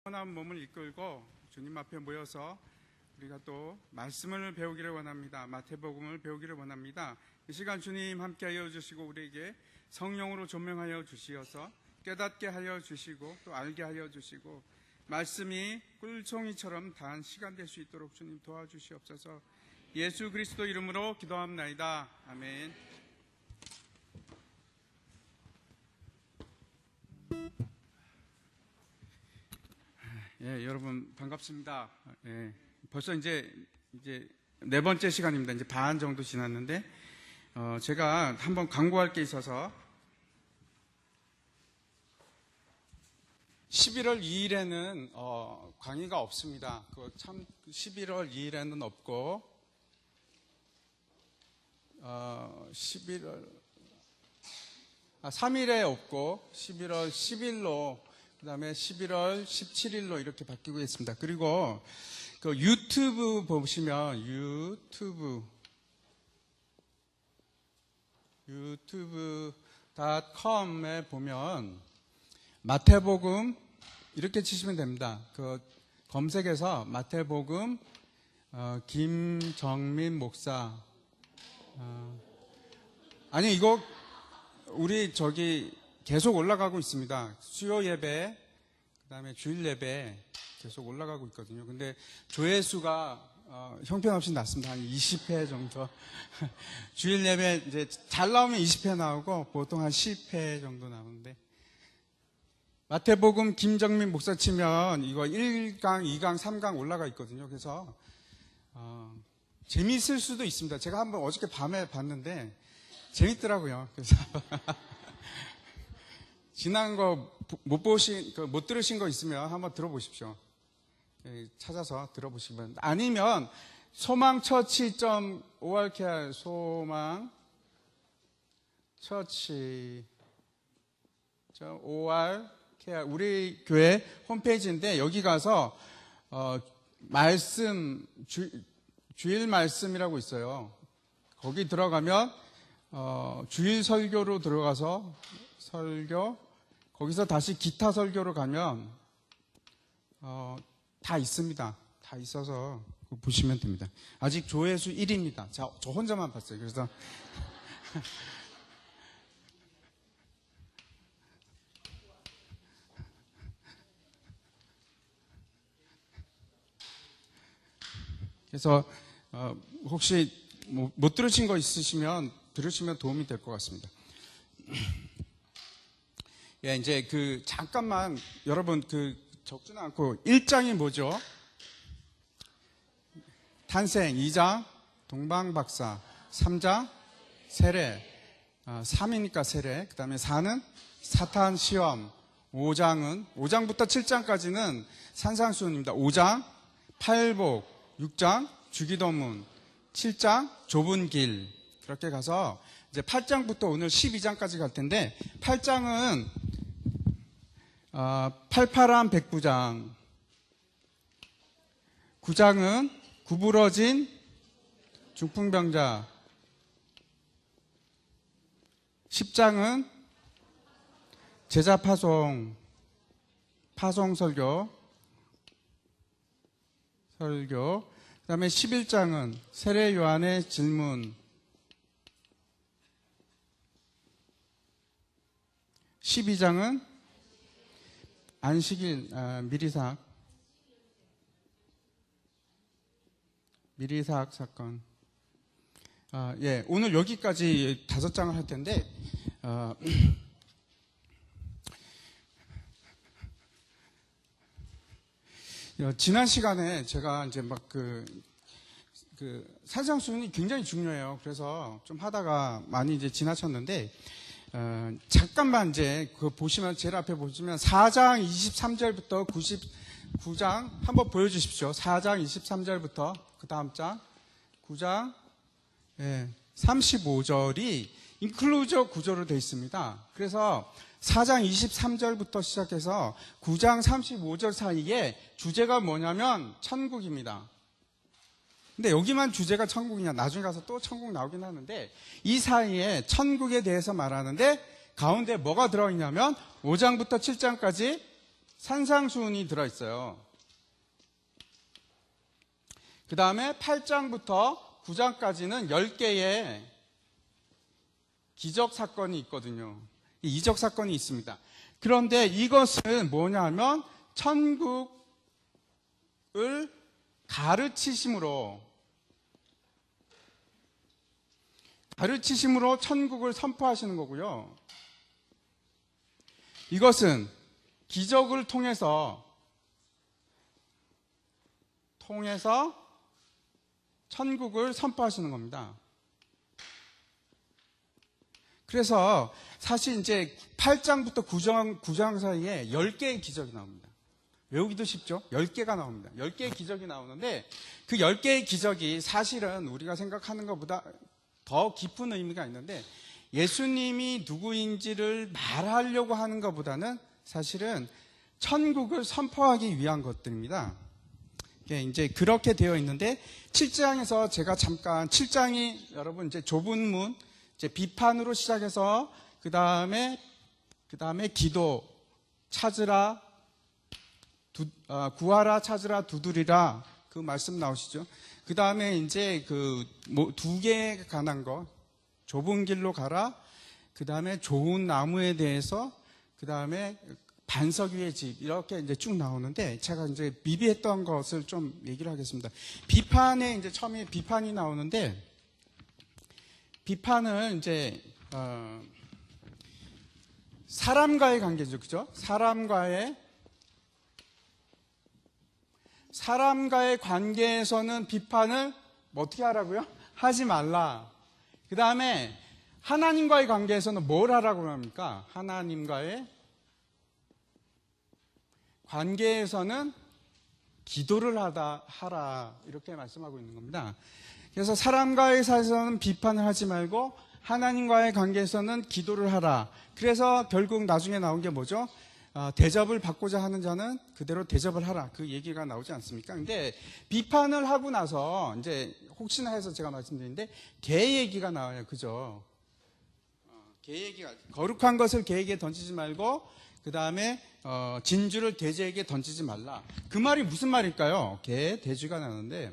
영원한 몸을 이끌고 주님 앞에 모여서 우리가 또 말씀을 배우기를 원합니다. 마태복음을 배우기를 원합니다. 이 시간 주님 함께하여 주시고 우리에게 성령으로 조명하여 주시어서 깨닫게 하여 주시고 또 알게 하여 주시고 말씀이 꿀송이처럼 단 시간 될 수 있도록 주님 도와주시옵소서. 예수 그리스도 이름으로 기도합나이다. 아멘. 예, 여러분 반갑습니다. 예, 벌써 이제 네 번째 시간입니다. 이제 반 정도 지났는데 제가 한번 광고할 게 있어서 11월 2일에는 강의가 없습니다. 11월 2일에는 없고 3일에 없고 11월 10일로 그 다음에 11월 17일로 이렇게 바뀌고 있습니다. 그리고 그 유튜브 보시면 유튜브.com에 보면 마태복음 이렇게 치시면 됩니다. 그 검색해서 마태복음 김정민 목사 아니 이거 우리 계속 올라가고 있습니다. 수요 예배, 그 다음에 주일 예배 계속 올라가고 있거든요. 근데 조회수가 형편없이 낮습니다. 한 20회 정도. 주일 예배 이제 잘 나오면 20회 나오고 보통 한 10회 정도 나오는데 마태복음 김정민 목사 치면 이거 1강, 2강, 3강 올라가 있거든요. 그래서 재미있을 수도 있습니다. 제가 한번 어저께 밤에 봤는데 재밌더라고요. 그래서 지난 거 못 들으신 거 있으면 한번 들어보십시오. 찾아서 들어보시면. 아니면 소망처치.org 소망처치.org 우리 교회 홈페이지인데 여기 가서 주일 말씀이라고 있어요. 거기 들어가면 주일 설교로 들어가서 거기서 다시 기타 설교로 가면 다 있습니다. 다 있어서 보시면 됩니다. 아직 조회수 1위입니다. 저 혼자만 봤어요. 그래서 혹시 못 들으신 거 있으시면 들으시면 도움이 될 것 같습니다. 예, 이제 잠깐만 여러분 적지는 않고 1장이 뭐죠? 탄생, 2장 동방박사, 3장 세례, 3이니까 세례, 그 다음에 4는 사탄 시험, 5장부터 7장까지는 산상수훈입니다. 5장 팔복, 6장 주기도문, 7장 좁은 길 그렇게 가서 이제 8장부터 오늘 12장까지 갈 텐데 8장은 팔팔한 백부장, 9장은 구부러진 중풍병자, 10장은 제자 파송 설교, 그 다음에 11장은 세례 요한의 질문, 12장은 안식일 미리사학 사건. 예, 오늘 여기까지 5장을 할 텐데 지난 시간에 제가 이제 산상수훈이 굉장히 중요해요. 그래서 좀 하다가 많이 이제 지나쳤는데 잠깐만 이제 보시면 제일 앞에 보시면 4장 23절부터 99장 한번 보여주십시오. 4장 23절부터 그 다음 장 9장 35절이 인클루저 구조로 되어 있습니다. 그래서 4장 23절부터 시작해서 9장 35절 사이에 주제가 뭐냐면 천국입니다. 근데 여기만 주제가 천국이냐, 나중에 가서 또 천국 나오긴 하는데 이 사이에 천국에 대해서 말하는데 가운데 뭐가 들어있냐면 5장부터 7장까지 산상수훈이 들어있어요. 그 다음에 8장부터 9장까지는 10개의 기적 사건이 있거든요. 이적 사건이 있습니다. 그런데 이것은 뭐냐면 천국을 가르치심으로 천국을 선포하시는 거고요. 이것은 기적을 통해서 천국을 선포하시는 겁니다. 그래서 사실 이제 8장부터 9장 사이에 10개의 기적이 나옵니다. 외우기도 쉽죠? 10개가 나옵니다. 10개의 기적이 나오는데 그 10개의 기적이 사실은 우리가 생각하는 것보다 더 깊은 의미가 있는데 예수님이 누구인지를 말하려고 하는 것보다는 사실은 천국을 선포하기 위한 것들입니다. 이제 그렇게 되어 있는데 7장에서 제가 잠깐 7장이 여러분 이제 좁은 문 이제 비판으로 시작해서 그 다음에 기도 찾으라 구하라 찾으라 두드리라 그 말씀 나오시죠. 그 다음에 이제 두 개에 관한 거 좁은 길로 가라. 그 다음에 좋은 나무에 대해서 그 다음에 반석 위의 집 이렇게 이제 쭉 나오는데 제가 이제 미비했던 것을 좀 얘기를 하겠습니다. 비판에 이제 처음에 비판이 나오는데 비판은 이제 사람과의 관계죠, 그죠? 사람과의 관계에서는 비판을 어떻게 하라고요? 하지 말라. 그 다음에 하나님과의 관계에서는 뭘 하라고 합니까? 하나님과의 관계에서는 기도를 하라 이렇게 말씀하고 있는 겁니다. 그래서 사람과의 사이에서는 비판을 하지 말고 하나님과의 관계에서는 기도를 하라. 그래서 결국 나중에 나온 게 뭐죠? 대접을 받고자 하는 자는 그대로 대접을 하라. 그 얘기가 나오지 않습니까? 근데 비판을 하고 나서 이제 혹시나 해서 제가 말씀드리는데 개 얘기가 나와요. 그죠? 개 얘기가 거룩한 것을 개에게 던지지 말고 그 다음에 진주를 돼지에게 던지지 말라. 그 말이 무슨 말일까요? 개, 돼지가 나오는데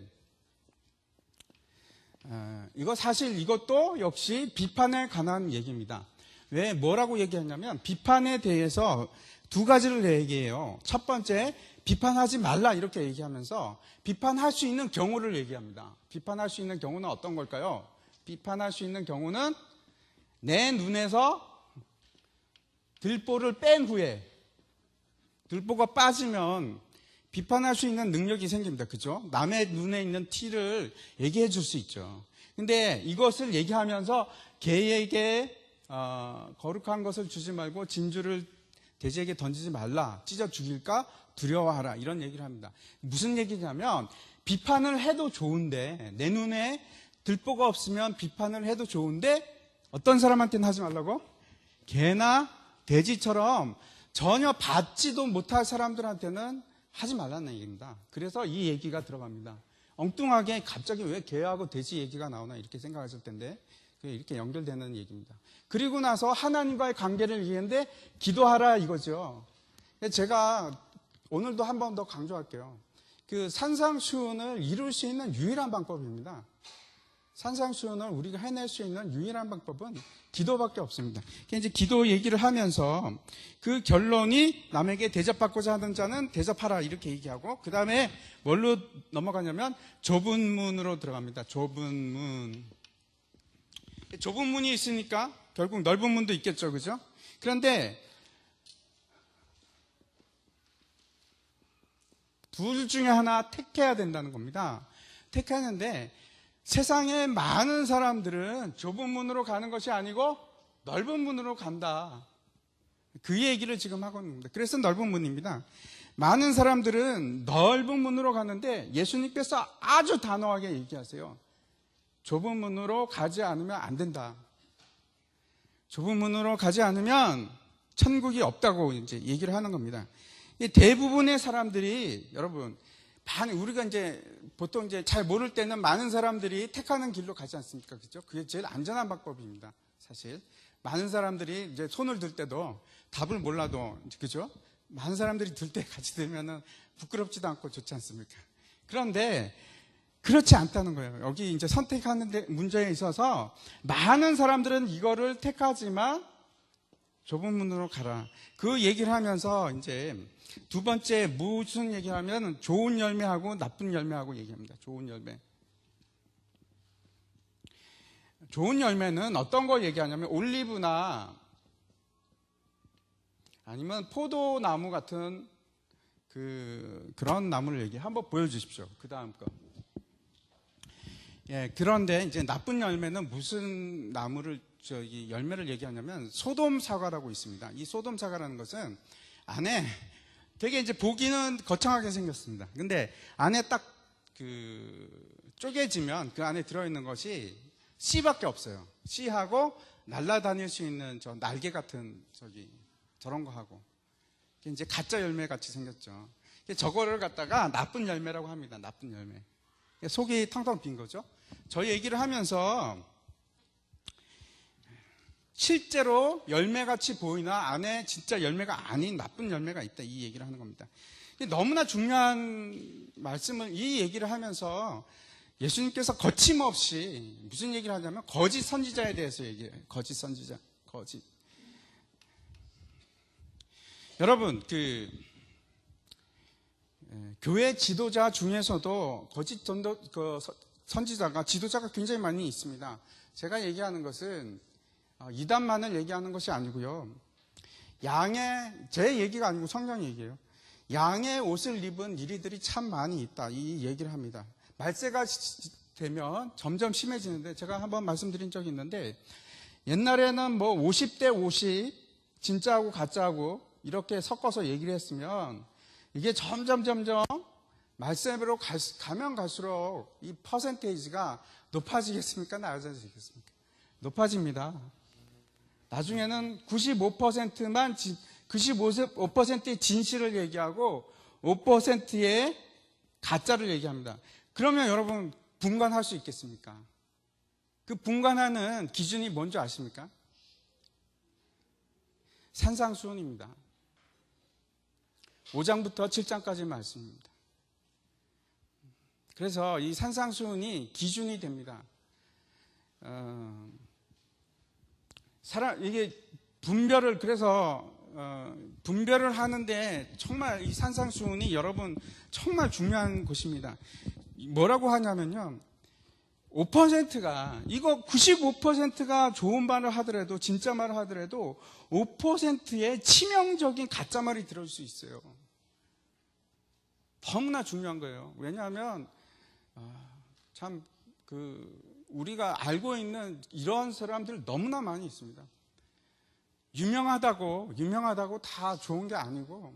이거 사실 이것도 역시 비판에 관한 얘기입니다. 왜 뭐라고 얘기하냐면 비판에 대해서 두 가지를 얘기해요. 첫 번째 비판하지 말라 이렇게 얘기하면서 비판할 수 있는 경우를 얘기합니다. 비판할 수 있는 경우는 어떤 걸까요? 비판할 수 있는 경우는 내 눈에서 들보를 뺀 후에 들보가 빠지면 비판할 수 있는 능력이 생깁니다. 그죠? 남의 눈에 있는 티를 얘기해 줄 수 있죠. 근데 이것을 얘기하면서 개에게 거룩한 것을 주지 말고 진주를 돼지에게 던지지 말라. 찢어 죽일까 두려워하라. 이런 얘기를 합니다. 무슨 얘기냐면 비판을 해도 좋은데 내 눈에 들보가 없으면 비판을 해도 좋은데 어떤 사람한테는 하지 말라고? 개나 돼지처럼 전혀 받지도 못할 사람들한테는 하지 말라는 얘기입니다. 그래서 이 얘기가 들어갑니다. 엉뚱하게 갑자기 왜 개하고 돼지 얘기가 나오나 이렇게 생각하실 텐데 이렇게 연결되는 얘기입니다. 그리고 나서 하나님과의 관계를 얘기했는데 기도하라 이거죠. 제가 오늘도 한 번 더 강조할게요. 그 산상수훈을 이룰 수 있는 유일한 방법입니다. 산상수훈을 우리가 해낼 수 있는 유일한 방법은 기도밖에 없습니다. 이제 기도 얘기를 하면서 그 결론이 남에게 대접받고자 하는 자는 대접하라 이렇게 얘기하고 그 다음에 뭘로 넘어가냐면 좁은 문으로 들어갑니다. 좁은 문. 좁은 문이 있으니까 결국 넓은 문도 있겠죠. 그죠? 그런데 둘 중에 하나 택해야 된다는 겁니다. 택하는데 세상에 많은 사람들은 좁은 문으로 가는 것이 아니고 넓은 문으로 간다. 그 얘기를 지금 하고 있는 겁니다. 그래서 넓은 문입니다. 많은 사람들은 넓은 문으로 가는데 예수님께서 아주 단호하게 얘기하세요. 좁은 문으로 가지 않으면 안 된다. 좁은 문으로 가지 않으면 천국이 없다고 이제 얘기를 하는 겁니다. 대부분의 사람들이 여러분 우리가 이제 보통 이제 잘 모를 때는 많은 사람들이 택하는 길로 가지 않습니까? 그죠? 그게 제일 안전한 방법입니다. 사실 많은 사람들이 이제 손을 들 때도 답을 몰라도 그죠? 많은 사람들이 들 때 같이 들면은 부끄럽지도 않고 좋지 않습니까? 그런데 그렇지 않다는 거예요. 여기 이제 선택하는 문제에 있어서 많은 사람들은 이거를 택하지만 좁은 문으로 가라. 그 얘기를 하면서 이제 두 번째 무슨 얘기를 하면 좋은 열매하고 나쁜 열매하고 얘기합니다. 좋은 열매. 좋은 열매는 어떤 걸 얘기하냐면 올리브나 아니면 포도나무 같은 그런 나무를 얘기해. 한번 보여주십시오. 그 다음 거. 예, 그런데 이제 나쁜 열매는 무슨 나무를 열매를 얘기하냐면 소돔 사과라고 있습니다. 이 소돔 사과라는 것은 안에 되게 이제 보기는 거창하게 생겼습니다. 근데 안에 딱 쪼개지면 그 안에 들어있는 것이 씨밖에 없어요. 씨하고 날아다닐 수 있는 저 날개 같은 저런 거 하고 이제 가짜 열매 같이 생겼죠. 저거를 갖다가 나쁜 열매라고 합니다. 나쁜 열매. 속이 텅텅 빈 거죠. 저 얘기를 하면서 실제로 열매같이 보이나 안에 진짜 열매가 아닌 나쁜 열매가 있다. 이 얘기를 하는 겁니다. 너무나 중요한 말씀을 이 얘기를 하면서 예수님께서 거침없이 무슨 얘기를 하냐면 거짓 선지자에 대해서 얘기해요. 거짓 선지자. 거짓. 여러분 교회 지도자 중에서도 거짓 선지자가 지도자가 굉장히 많이 있습니다. 제가 얘기하는 것은 이단만을 얘기하는 것이 아니고요. 제 얘기가 아니고 성경 얘기예요. 양의 옷을 입은 이리들이 참 많이 있다. 이 얘기를 합니다. 말세가 되면 점점 심해지는데 제가 한번 말씀드린 적이 있는데 옛날에는 뭐 50대 50 진짜하고 가짜하고 이렇게 섞어서 얘기를 했으면 이게 점점 말세로 가면 갈수록 이 퍼센테이지가 높아지겠습니까? 낮아지겠습니까? 높아집니다. 나중에는 95%만 95%의 진실을 얘기하고 5%의 가짜를 얘기합니다. 그러면 여러분 분간할 수 있겠습니까? 그 분간하는 기준이 뭔지 아십니까? 산상수훈입니다. 5장부터 7장까지 말씀입니다. 그래서 이 산상수훈이 기준이 됩니다. 이게 분별을 하는데 정말 이 산상수훈이 여러분 정말 중요한 곳입니다. 뭐라고 하냐면요. 5%가 이거 95%가 좋은 말을 하더라도 진짜 말을 하더라도 5%의 치명적인 가짜 말이 들어올 수 있어요. 너무나 중요한 거예요. 왜냐하면 참 우리가 알고 있는 이런 사람들 너무나 많이 있습니다. 유명하다고 다 좋은 게 아니고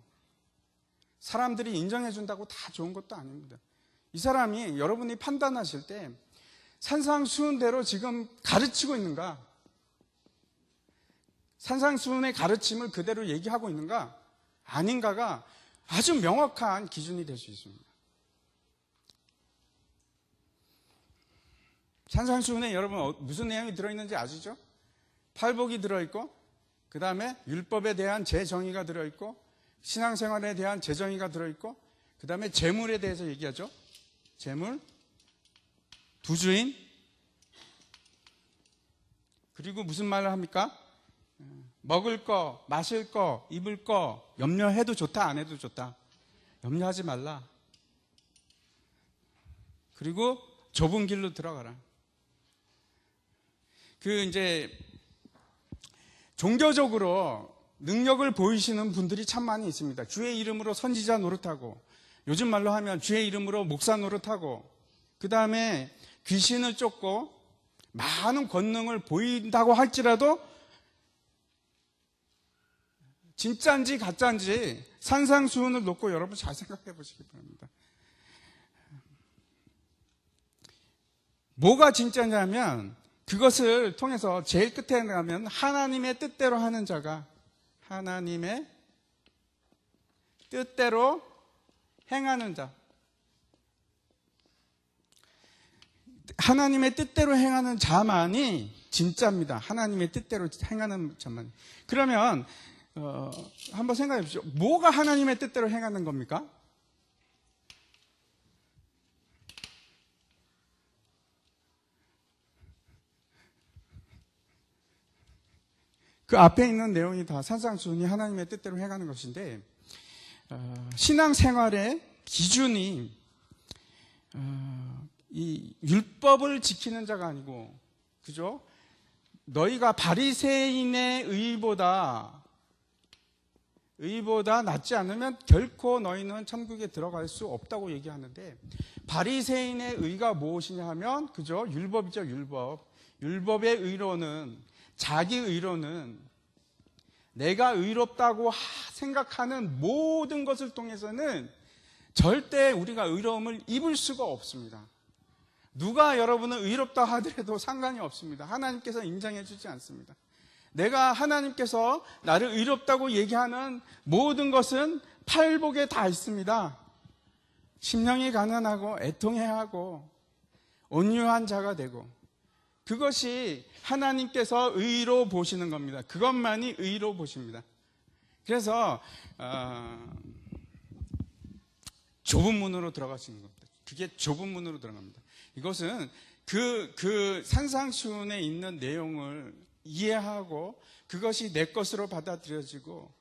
사람들이 인정해 준다고 다 좋은 것도 아닙니다. 이 사람이 여러분이 판단하실 때 산상수훈대로 지금 가르치고 있는가? 산상수훈의 가르침을 그대로 얘기하고 있는가? 아닌가가 아주 명확한 기준이 될 수 있습니다. 산상수훈에 여러분 무슨 내용이 들어있는지 아시죠? 팔복이 들어있고 그 다음에 율법에 대한 재정의가 들어있고 신앙생활에 대한 재정의가 들어있고 그 다음에 재물에 대해서 얘기하죠. 재물, 부주인, 그리고 무슨 말을 합니까? 먹을 거, 마실 거, 입을 거 염려해도 좋다, 안 해도 좋다. 염려하지 말라. 그리고 좁은 길로 들어가라. 이제 종교적으로 능력을 보이시는 분들이 참 많이 있습니다. 주의 이름으로 선지자 노릇하고 요즘 말로 하면 주의 이름으로 목사 노릇하고 그 다음에 귀신을 쫓고 많은 권능을 보인다고 할지라도 진짜인지 가짜인지 산상수훈을 놓고 여러분 잘 생각해 보시기 바랍니다. 뭐가 진짜냐면 그것을 통해서 제일 끝에 가면 하나님의 뜻대로 하는 자가 하나님의 뜻대로 행하는 자, 하나님의 뜻대로 행하는 자만이 진짜입니다. 하나님의 뜻대로 행하는 자만. 그러면 한번 생각해 보십시오. 뭐가 하나님의 뜻대로 행하는 겁니까? 그 앞에 있는 내용이 다 산상수훈이 하나님의 뜻대로 해가는 것인데, 신앙생활의 기준이 이 율법을 지키는 자가 아니고, 그죠? 너희가 바리새인의 의보다 낫지 않으면 결코 너희는 천국에 들어갈 수 없다고 얘기하는데, 바리새인의 의가 무엇이냐 하면, 그죠? 율법이죠, 율법. 율법의 의로는, 자기 의로는 내가 의롭다고 생각하는 모든 것을 통해서는 절대 우리가 의로움을 입을 수가 없습니다. 누가 여러분을 의롭다 하더라도 상관이 없습니다. 하나님께서 인정해 주지 않습니다. 내가 하나님께서 나를 의롭다고 얘기하는 모든 것은 팔복에 다 있습니다. 심령이 가난하고 애통해하고 온유한 자가 되고, 그것이 하나님께서 의로 보시는 겁니다. 그것만이 의로 보십니다. 그래서 좁은 문으로 들어가시는 겁니다. 그게 좁은 문으로 들어갑니다. 이것은 그 산상수훈에 있는 내용을 이해하고 그것이 내 것으로 받아들여지고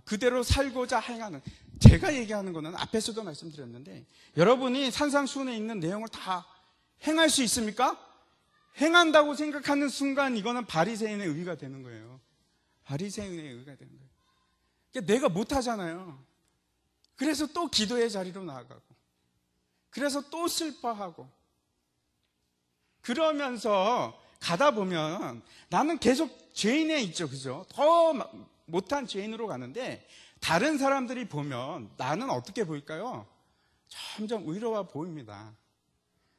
그대로 살고자 행하는, 제가 얘기하는 것은 앞에서도 말씀드렸는데, 여러분이 산상수훈에 있는 내용을 다 행할 수 있습니까? 행한다고 생각하는 순간 이거는 바리새인의 의가 되는 거예요. 바리새인의 의가 되는 거예요. 그러니까 내가 못하잖아요. 그래서 또 기도의 자리로 나아가고, 그래서 또 슬퍼하고, 그러면서 가다 보면 나는 계속 죄인에 있죠, 그죠? 더 못한 죄인으로 가는데, 다른 사람들이 보면 나는 어떻게 보일까요? 점점 의로워 보입니다.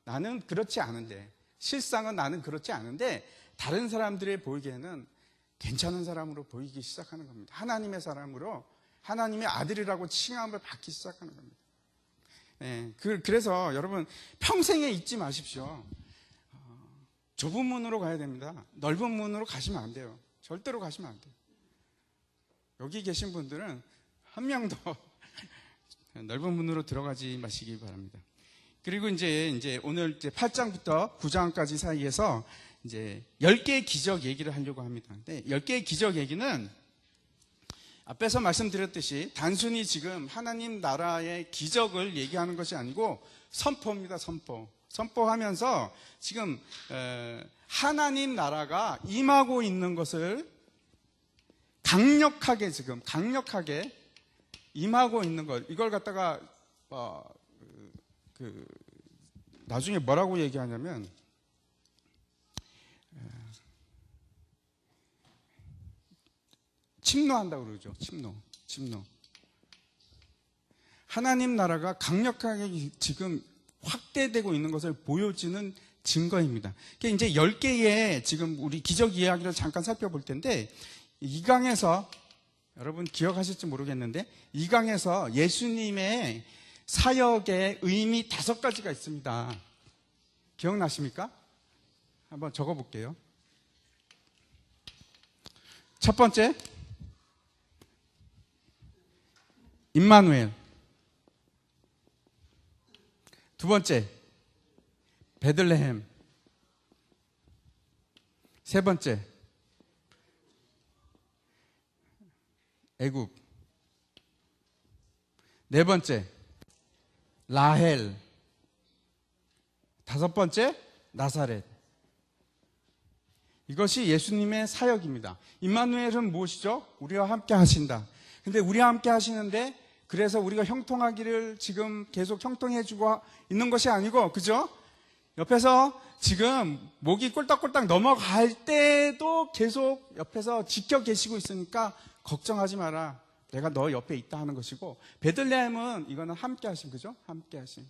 나는 그렇지 않은데, 실상은 나는 그렇지 않은데 다른 사람들이 보이기에는 괜찮은 사람으로 보이기 시작하는 겁니다. 하나님의 사람으로, 하나님의 아들이라고 칭함을 받기 시작하는 겁니다. 네, 그래서 여러분 평생에 잊지 마십시오. 좁은 문으로 가야 됩니다. 넓은 문으로 가시면 안 돼요. 절대로 가시면 안 돼요. 여기 계신 분들은 한 명도 넓은 문으로 들어가지 마시기 바랍니다. 그리고 이제 오늘 8장부터 9장까지 사이에서 이제 10개의 기적 얘기를 하려고 합니다. 근데 10개의 기적 얘기는 앞에서 말씀드렸듯이 단순히 지금 하나님 나라의 기적을 얘기하는 것이 아니고 선포입니다. 선포하면서 지금 하나님 나라가 임하고 있는 것을 강력하게 임하고 있는 것, 이걸 갖다가 나중에 뭐라고 얘기하냐면 침노한다고 그러죠. 침노. 하나님 나라가 강력하게 지금 확대되고 있는 것을 보여주는 증거입니다. 이제 10개의 지금 우리 기적 이야기를 잠깐 살펴볼 텐데, 2강에서 여러분 기억하실지 모르겠는데 2강에서 예수님의 사역의 의미 5가지가 있습니다. 기억나십니까? 한번 적어볼게요. 첫 번째, 임마누엘. 두 번째, 베들레헴. 세 번째, 애굽. 네 번째, 라헬. 다섯 번째, 나사렛. 이것이 예수님의 사역입니다. 임마누엘은 무엇이죠? 우리와 함께 하신다. 근데 우리와 함께 하시는데, 그래서 우리가 형통하기를 지금 계속 형통해주고 있는 것이 아니고, 그죠? 옆에서 지금 목이 꼴딱꼴딱 넘어갈 때도 계속 옆에서 지켜 계시고 있으니까 걱정하지 마라. 내가 너 옆에 있다 하는 것이고, 베들레헴은 이거는 함께 하심, 그죠? 함께 하심.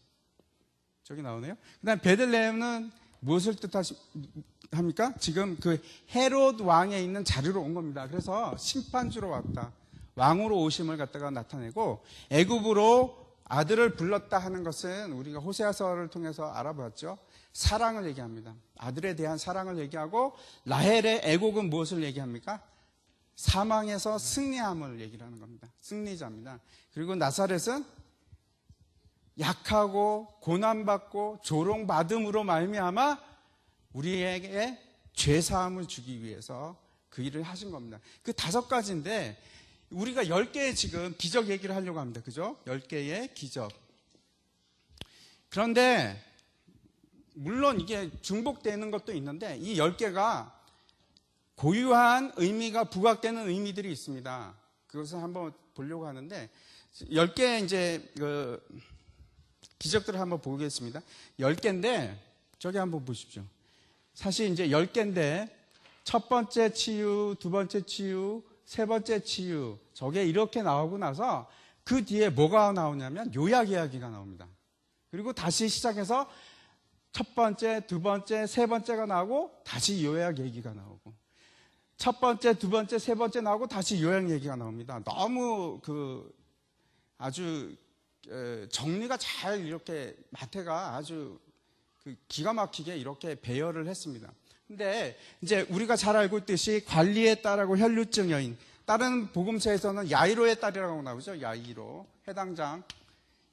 저기 나오네요. 그 다음 베들레헴은 무엇을 뜻합니까? 지금 그 헤롯 왕에 있는 자리로 온 겁니다. 그래서 심판주로 왔다. 왕으로 오심을 갖다가 나타내고, 애굽으로 아들을 불렀다 하는 것은 우리가 호세아서를 통해서 알아봤죠. 사랑을 얘기합니다. 아들에 대한 사랑을 얘기하고, 라헬의 애곡은 무엇을 얘기합니까? 사망에서 승리함을 얘기를 하는 겁니다. 승리자입니다. 그리고 나사렛은 약하고 고난받고 조롱받음으로 말미암아 우리에게 죄사함을 주기 위해서 그 일을 하신 겁니다. 그 5가지인데 우리가 10개의 지금 기적 얘기를 하려고 합니다. 그죠? 10개의 기적. 그런데 물론 이게 중복되는 것도 있는데 이 10개가 고유한 의미가 부각되는 의미들이 있습니다. 그것을 한번 보려고 하는데 10개의 이제 기적들을 한번 보겠습니다. 10개인데 저기 한번 보십시오. 사실 이제 10개인데 첫 번째 치유, 두 번째 치유, 세 번째 치유 저게 이렇게 나오고 나서 그 뒤에 뭐가 나오냐면 요약 이야기가 나옵니다. 그리고 다시 시작해서 첫 번째, 두 번째, 세 번째가 나오고 다시 요약 얘기가 나오고 첫 번째, 두 번째, 세 번째 나오고 다시 요약 얘기가 나옵니다. 너무 아주 정리가 잘 이렇게 마태가 아주 기가 막히게 이렇게 배열을 했습니다. 근데 이제 우리가 잘 알고 있듯이 관리의 딸하고 혈루증 여인, 다른 복음서에서는 야이로의 딸이라고 나오죠. 야이로, 해당장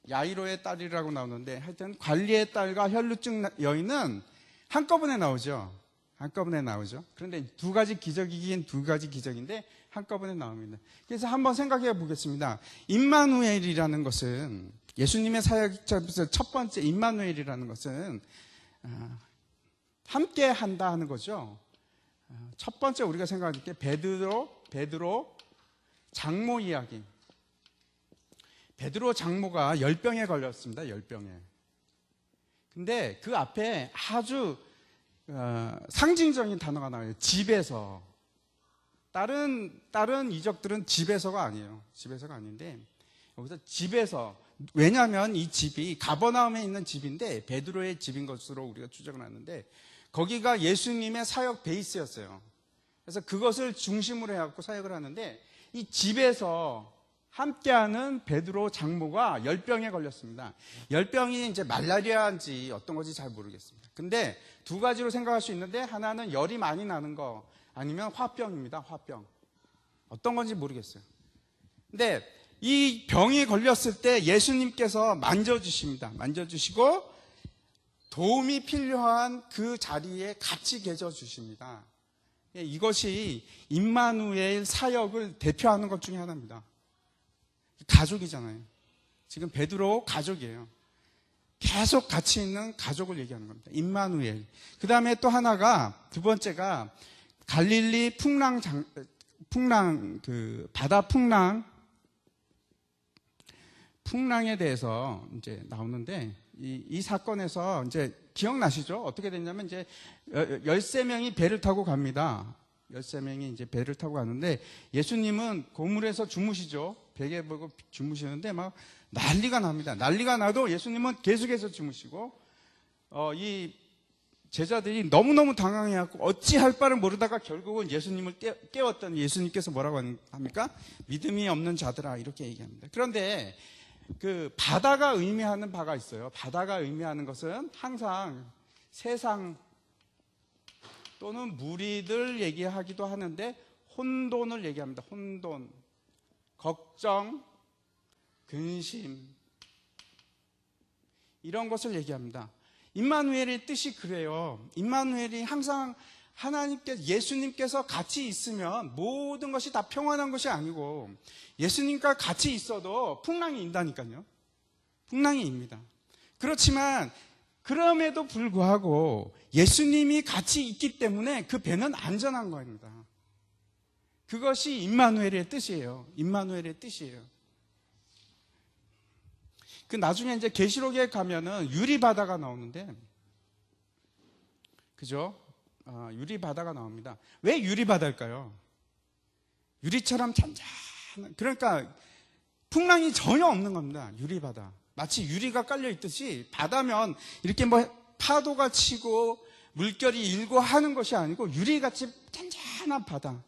야이로의 딸이라고 나오는데 하여튼 관리의 딸과 혈루증 여인은 한꺼번에 나오죠. 한꺼번에 나오죠. 그런데 2가지 기적이긴 2가지 기적인데 한꺼번에 나옵니다. 그래서 한번 생각해 보겠습니다. 임마누엘이라는 것은 예수님의 사역에서 첫 번째 임마누엘이라는 것은 함께 한다 하는 거죠. 첫 번째 우리가 생각할 때 베드로 장모 이야기. 베드로 장모가 열병에 걸렸습니다. 열병에. 근데 그 앞에 아주 상징적인 단어가 나와요. 집에서. 다른 이적들은 집에서가 아니에요. 집에서가 아닌데 여기서 집에서. 왜냐하면 이 집이 가버나움에 있는 집인데 베드로의 집인 것으로 우리가 추정을 하는데 거기가 예수님의 사역 베이스였어요. 그래서 그것을 중심으로 해갖고 사역을 하는데 이 집에서 함께하는 베드로 장모가 열병에 걸렸습니다. 열병이 이제 말라리아인지 어떤 건지 잘 모르겠습니다. 근데 2가지로 생각할 수 있는데 하나는 열이 많이 나는 거 아니면 화병입니다. 화병. 어떤 건지 모르겠어요. 근데 이 병이 걸렸을 때 예수님께서 만져주십니다. 만져주시고 도움이 필요한 그 자리에 같이 계셔 주십니다. 이것이 임마누엘 사역을 대표하는 것 중에 하나입니다. 가족이잖아요. 지금 베드로 가족이에요. 계속 같이 있는 가족을 얘기하는 겁니다. 임마누엘. 그 다음에 또 하나가, 2번째가 갈릴리 바다 풍랑에 대해서 이제 나오는데, 이 사건에서 이제 기억나시죠? 어떻게 됐냐면 이제 13명이 배를 타고 갑니다. 13명이 이제 배를 타고 가는데 예수님은 고물에서 주무시죠. 베개 보고 주무시는데 막 난리가 납니다. 난리가 나도 예수님은 계속해서 주무시고 이 제자들이 너무너무 당황해갖고 어찌할 바를 모르다가 결국은 예수님을 깨웠더니 예수님께서 뭐라고 합니까? 믿음이 없는 자들아 이렇게 얘기합니다. 그런데 그 바다가 의미하는 바가 있어요. 바다가 의미하는 것은 항상 세상 또는 무리들 얘기하기도 하는데 혼돈을 얘기합니다. 혼돈, 걱정, 근심 이런 것을 얘기합니다. 임마누엘의 뜻이 그래요. 임마누엘이 항상 예수님께서 같이 있으면 모든 것이 다 평안한 것이 아니고 예수님과 같이 있어도 풍랑이 인다니까요. 풍랑이 입니다. 그렇지만 그럼에도 불구하고 예수님이 같이 있기 때문에 그 배는 안전한 겁니다. 그것이 임마누엘의 뜻이에요. 임마누엘의 뜻이에요. 그 나중에 이제 계시록에 가면은 유리바다가 나오는데, 그죠? 유리바다가 나옵니다. 왜 유리바다일까요? 유리처럼 잔잔한, 그러니까 풍랑이 전혀 없는 겁니다. 유리바다. 마치 유리가 깔려 있듯이 바다면 이렇게 뭐 파도가 치고 물결이 일고 하는 것이 아니고 유리같이 잔잔한 바다.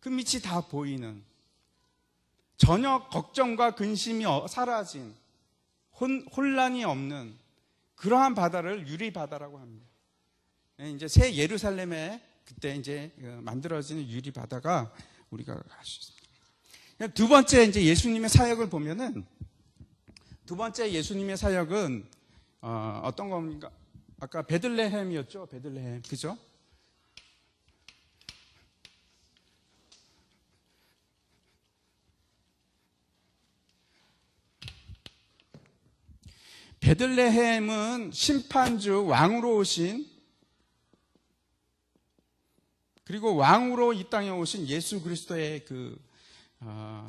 그 밑이 다 보이는, 전혀 걱정과 근심이 사라진, 혼란이 없는 그러한 바다를 유리바다라고 합니다. 이제 새 예루살렘에 그때 이제 만들어지는 유리바다가 우리가 알 수 있습니다. 두 번째 이제 예수님의 사역을 보면은 두 번째 예수님의 사역은 어떤 겁니까? 아까 베들레헴이었죠. 베들레헴. 그죠? 베들레헴은 심판주 왕으로 오신 그리고 왕으로 이 땅에 오신 예수 그리스도의 그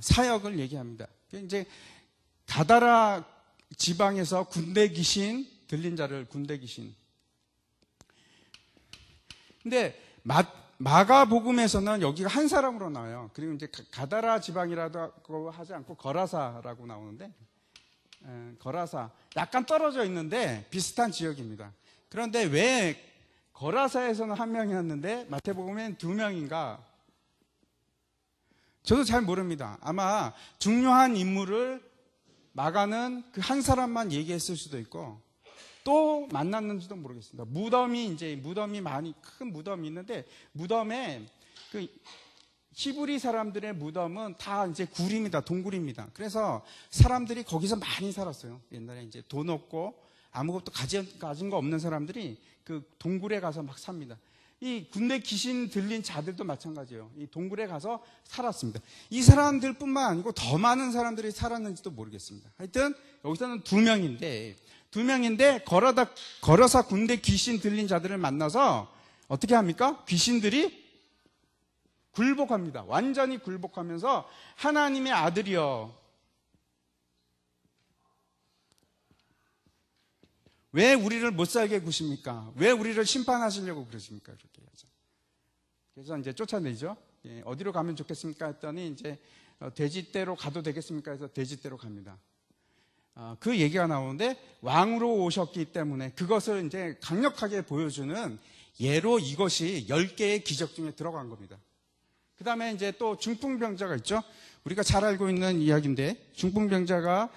사역을 얘기합니다. 이제 가다라 지방에서 군대 귀신 들린 자를 군대 귀신. 근데 마가복음에서는 여기가 한 사람으로 나와요. 그리고 이제 가다라 지방이라고 하지 않고 거라사라고 나오는데 거라사 약간 떨어져 있는데 비슷한 지역입니다. 그런데 왜 거라사에서는 한 명이었는데 마태복음엔 두 명인가? 저도 잘 모릅니다. 아마 중요한 인물을 마가는 그 한 사람만 얘기했을 수도 있고 또 만났는지도 모르겠습니다. 무덤이 많이 큰 무덤이 있는데 무덤에 그 히브리 사람들의 무덤은 다 이제 굴입니다. 동굴입니다. 그래서 사람들이 거기서 많이 살았어요. 옛날에 이제 돈 없고 아무것도 가진 거 없는 사람들이 그 동굴에 가서 막 삽니다. 이 군대 귀신 들린 자들도 마찬가지예요. 이 동굴에 가서 살았습니다. 이 사람들뿐만 아니고 더 많은 사람들이 살았는지도 모르겠습니다. 하여튼 여기서는 두 명인데 걸어사 군대 귀신 들린 자들을 만나서 어떻게 합니까? 귀신들이 굴복합니다. 완전히 굴복하면서 하나님의 아들이여 왜 우리를 못 살게 구십니까? 왜 우리를 심판하시려고 그러십니까? 그렇게 하죠. 그래서 이제 쫓아내죠. 어디로 가면 좋겠습니까? 했더니 이제 돼지떼로 가도 되겠습니까? 해서 돼지떼로 갑니다. 그 얘기가 나오는데 왕으로 오셨기 때문에 그것을 이제 강력하게 보여주는 예로 이것이 10개의 기적 중에 들어간 겁니다. 그 다음에 이제 또 중풍병자가 있죠. 우리가 잘 알고 있는 이야기인데 중풍병자가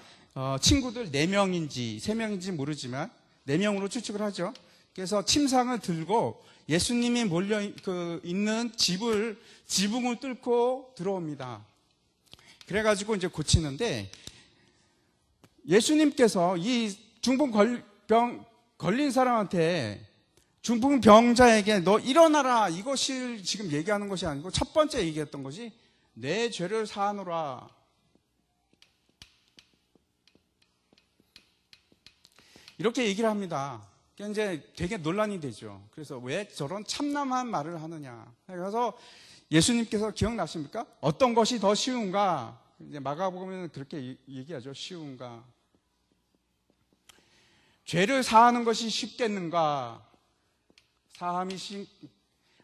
친구들 4명인지 3명인지 모르지만 4명으로 추측을 하죠. 그래서 침상을 들고 예수님이 몰려 있는 지붕을 뚫고 들어옵니다. 그래가지고 이제 고치는데 예수님께서 이 중풍병 걸린 사람한테 중풍병자에게 너 일어나라 이것을 지금 얘기하는 것이 아니고 첫 번째 얘기했던 것이 내 죄를 사하노라. 이렇게 얘기를 합니다. 이제 되게 논란이 되죠. 그래서 왜 저런 참남한 말을 하느냐. 그래서 예수님께서 기억나십니까? 어떤 것이 더 쉬운가? 이제 마가복음에는 그렇게 얘기하죠. 쉬운가? 죄를 사하는 것이 쉽겠는가? 사함이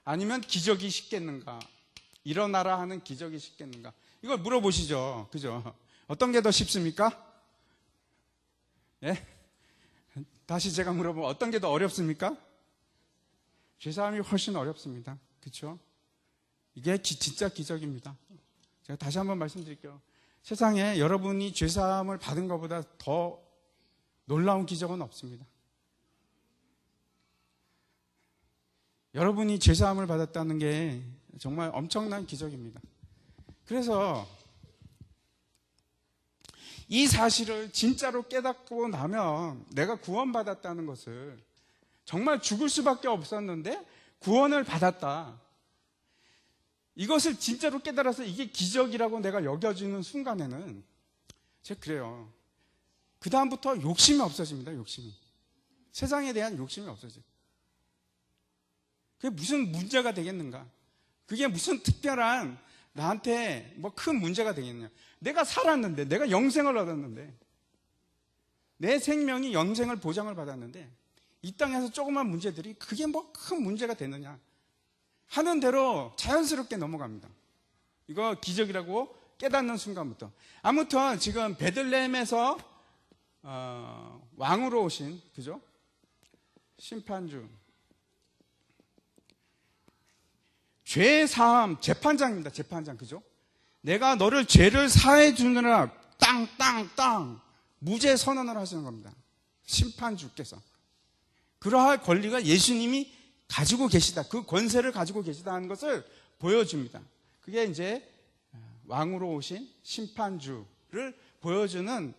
아니면 기적이 쉽겠는가? 일어나라 하는 기적이 쉽겠는가? 이걸 물어보시죠. 그죠? 어떤 게 더 쉽습니까? 예? 다시 제가 물어보면 어떤 게 더 어렵습니까? 죄사함이 훨씬 어렵습니다. 그렇죠? 이게 진짜 기적입니다. 제가 다시 한번 말씀드릴게요. 세상에 여러분이 죄사함을 받은 것보다 더 놀라운 기적은 없습니다. 여러분이 죄사함을 받았다는 게 정말 엄청난 기적입니다. 그래서 이 사실을 진짜로 깨닫고 나면 내가 구원받았다는 것을 정말 죽을 수밖에 없었는데 구원을 받았다. 이것을 진짜로 깨달아서 이게 기적이라고 내가 여겨지는 순간에는 제가 그래요. 그 다음부터 욕심이 없어집니다. 욕심이. 세상에 대한 욕심이 없어져요. 그게 무슨 문제가 되겠는가? 그게 무슨 특별한 나한테 뭐 큰 문제가 되겠냐? 내가 살았는데, 내가 영생을 얻었는데, 내 생명이 영생을 보장을 받았는데, 이 땅에서 조그만 문제들이 그게 뭐 큰 문제가 되느냐? 하는 대로 자연스럽게 넘어갑니다. 이거 기적이라고 깨닫는 순간부터. 아무튼 지금 베들레헴에서 왕으로 오신, 그죠? 심판주. 죄 사함, 재판장입니다. 재판장, 그죠? 내가 너를 죄를 사해 주느라 땅 무죄 선언을 하시는 겁니다. 심판주께서. 그러할 권리가 예수님이 가지고 계시다. 그 권세를 가지고 계시다 하는 것을 보여줍니다. 그게 이제 왕으로 오신 심판주를 보여주는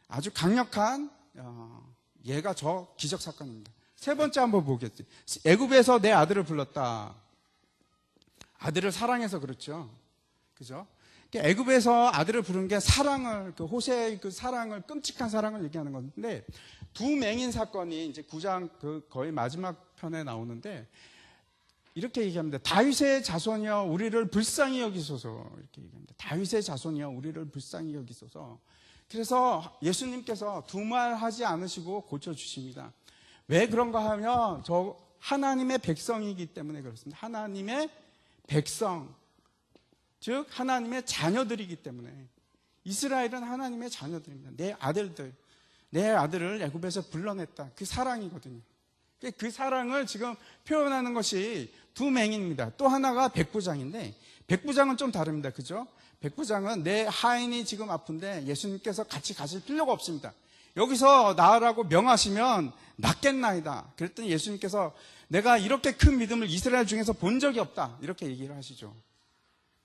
아주 강력한 예가 저 기적 사건입니다. 세 번째 한번 보겠지. 애굽에서 내 아들을 불렀다. 아들을 사랑해서 그렇죠. 그죠? 애굽에서 아들을 부른 게 사랑을, 그 호세의 그 사랑을, 끔찍한 사랑을 얘기하는 건데, 두 맹인 사건이 이제 9장 그 거의 마지막 편에 나오는데, 이렇게 얘기합니다. 다윗의 자손이여 우리를 불쌍히 여기소서. 이렇게 얘기합니다. 다윗의 자손이여 우리를 불쌍히 여기소서. 그래서 예수님께서 두말하지 않으시고 고쳐주십니다. 왜 그런가 하면 저 하나님의 백성이기 때문에 그렇습니다. 하나님의 백성, 즉 하나님의 자녀들이기 때문에. 이스라엘은 하나님의 자녀들입니다. 내 아들들, 내 아들을 애굽에서 불러냈다. 그 사랑이거든요. 그 사랑을 지금 표현하는 것이 두 맹인입니다. 또 하나가 백부장인데, 백부장은 좀 다릅니다. 그죠? 백부장은 내 하인이 지금 아픈데 예수님께서 같이 가실 필요가 없습니다. 여기서 나으라고 명하시면 낫겠나이다. 그랬더니 예수님께서 내가 이렇게 큰 믿음을 이스라엘 중에서 본 적이 없다. 이렇게 얘기를 하시죠.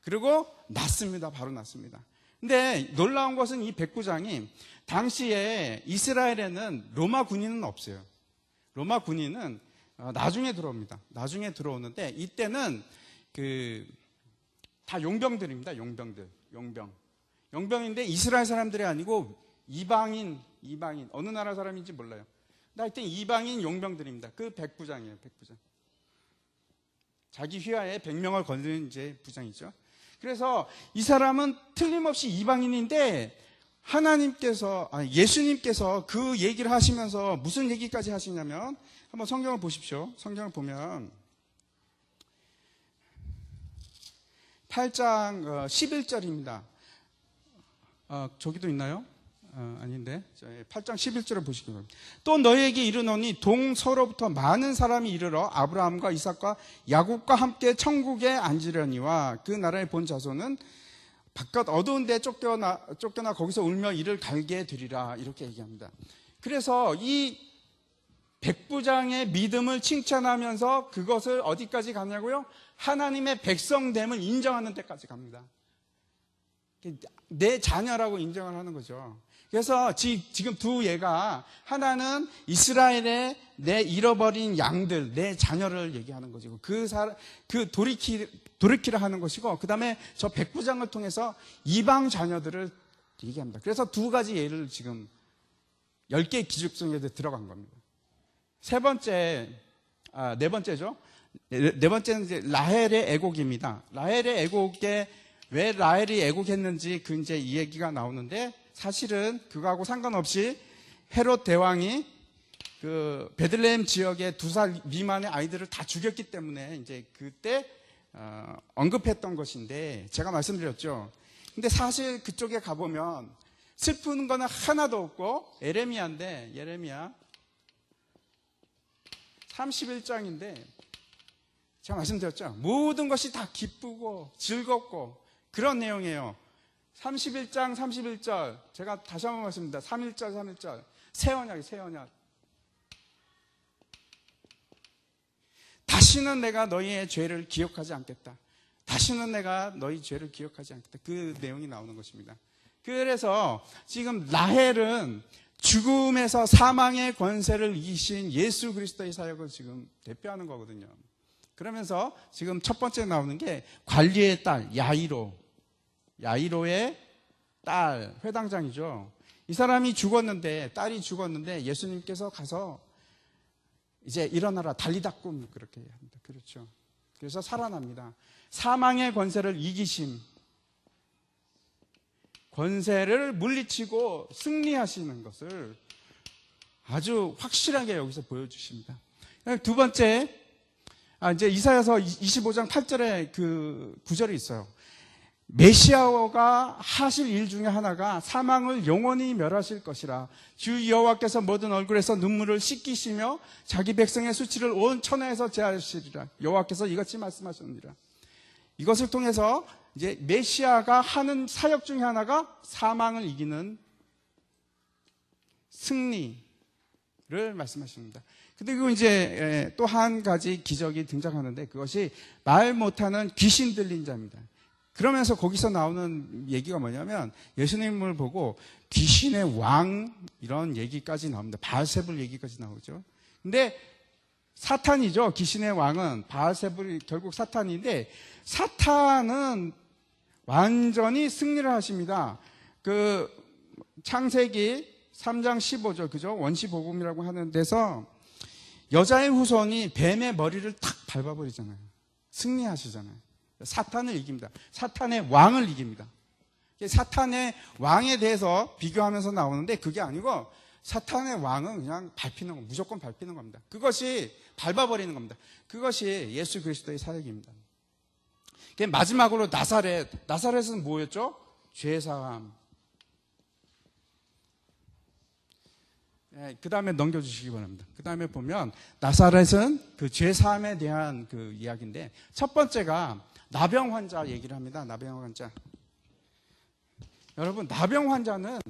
그리고 낫습니다. 바로 낫습니다. 근데 놀라운 것은 이 백부장이 당시에 이스라엘에는 로마 군인은 없어요. 로마 군인은 나중에 들어옵니다. 나중에 들어오는데 이때는 다 용병들입니다. 용병들. 용병인데 이스라엘 사람들이 아니고 이방인 어느 나라 사람인지 몰라요. 근데 하여튼 이방인 용병들입니다. 그 백부장이에요. 백부장. 자기 휘하에 100명을 거느린 이제 부장이죠. 그래서 이 사람은 틀림없이 이방인인데 예수님께서 그 얘기를 하시면서 무슨 얘기까지 하시냐면 한번 성경을 보십시오. 성경을 보면 8장 11절입니다. 저기도 있나요? 아닌데 8장 11절을 보시기 바랍니다. 또 너희에게 이르노니 동서로부터 많은 사람이 이르러 아브라함과 이삭과 야곱과 함께 천국에 앉으려니와 그 나라의 본 자손은 바깥 어두운 데 쫓겨나 거기서 울며 이를 갈게 되리라. 이렇게 얘기합니다. 그래서 이 백부장의 믿음을 칭찬하면서 그것을 어디까지 가냐고요? 하나님의 백성됨을 인정하는 데까지 갑니다. 내 자녀라고 인정을 하는 거죠. 그래서 지금 두 예가 하나는 이스라엘의 내 잃어버린 양들, 내 자녀를 얘기하는 거죠. 돌이키라 하는 것이고, 그 다음에 저 백부장을 통해서 이방 자녀들을 얘기합니다. 그래서 두 가지 예를 지금 10개의 기적성에 들어간 겁니다. 네 번째죠. 네 번째는 이제 라헬의 애곡입니다. 라헬의 애곡에 왜 라헬이 애곡했는지 이제 이 얘기가 나오는데, 사실은 그거하고 상관없이 헤롯 대왕이 그 베들레헴 지역의 2살 미만의 아이들을 다 죽였기 때문에 이제 그때 언급했던 것인데, 제가 말씀드렸죠. 근데 사실 그쪽에 가보면 슬픈 거는 하나도 없고, 예레미야 31장인데 제가 말씀드렸죠. 모든 것이 다 기쁘고 즐겁고 그런 내용이에요. 31장 31절 제가 다시 한번 말씀드립니다. 3.1절 새 언약. 다시는 내가 너희의 죄를 기억하지 않겠다. 다시는 내가 너희 죄를 기억하지 않겠다. 그 내용이 나오는 것입니다. 그래서 지금 라헬은 죽음에서 사망의 권세를 이기신 예수 그리스도의 사역을 지금 대표하는 거거든요. 그러면서 지금 첫 번째 나오는 게 관리의 딸 야이로의 딸, 회당장이죠. 이 사람이 딸이 죽었는데 예수님께서 가서 이제 일어나라, 달리다꿈 그렇게 합니다. 그렇죠. 그래서 살아납니다. 사망의 권세를 이기심, 권세를 물리치고 승리하시는 것을 아주 확실하게 여기서 보여주십니다. 두 번째, 이제 이사야서 25장 8절에 그 구절이 있어요. 메시아가 하실 일 중에 하나가 사망을 영원히 멸하실 것이라. 주 여호와께서 모든 얼굴에서 눈물을 씻기시며 자기 백성의 수치를 온 천하에서 제하시리라. 여호와께서 이같이 말씀하셨느니라. 이것을 통해서 이제 메시아가 하는 사역 중에 하나가 사망을 이기는 승리를 말씀하십니다. 그리고 이제 또 한 가지 기적이 등장하는데 그것이 말 못하는 귀신 들린 자입니다. 그러면서 거기서 나오는 얘기가 뭐냐면 예수님을 보고 귀신의 왕 이런 얘기까지 나옵니다. 바알세불 얘기까지 나오죠. 근데 사탄이죠. 귀신의 왕은 바알세불이 결국 사탄인데 사탄은 완전히 승리를 하십니다. 그 창세기 3장 15절 그죠? 원시복음이라고 하는 데서 여자의 후손이 뱀의 머리를 탁 밟아버리잖아요. 승리하시잖아요. 사탄을 이깁니다. 사탄의 왕을 이깁니다. 사탄의 왕에 대해서 비교하면서 나오는데 그게 아니고 사탄의 왕은 그냥 밟히는 거, 무조건 밟히는 겁니다. 그것이 밟아버리는 겁니다. 그것이 예수 그리스도의 사역입니다. 마지막으로 나사렛은 뭐였죠? 죄사함. 그 다음에 넘겨주시기 바랍니다. 그 다음에 보면 나사렛은 그 죄사함에 대한 그 이야기인데 첫 번째가 나병 환자 얘기를 합니다. 나병 환자. 여러분 나병 환자는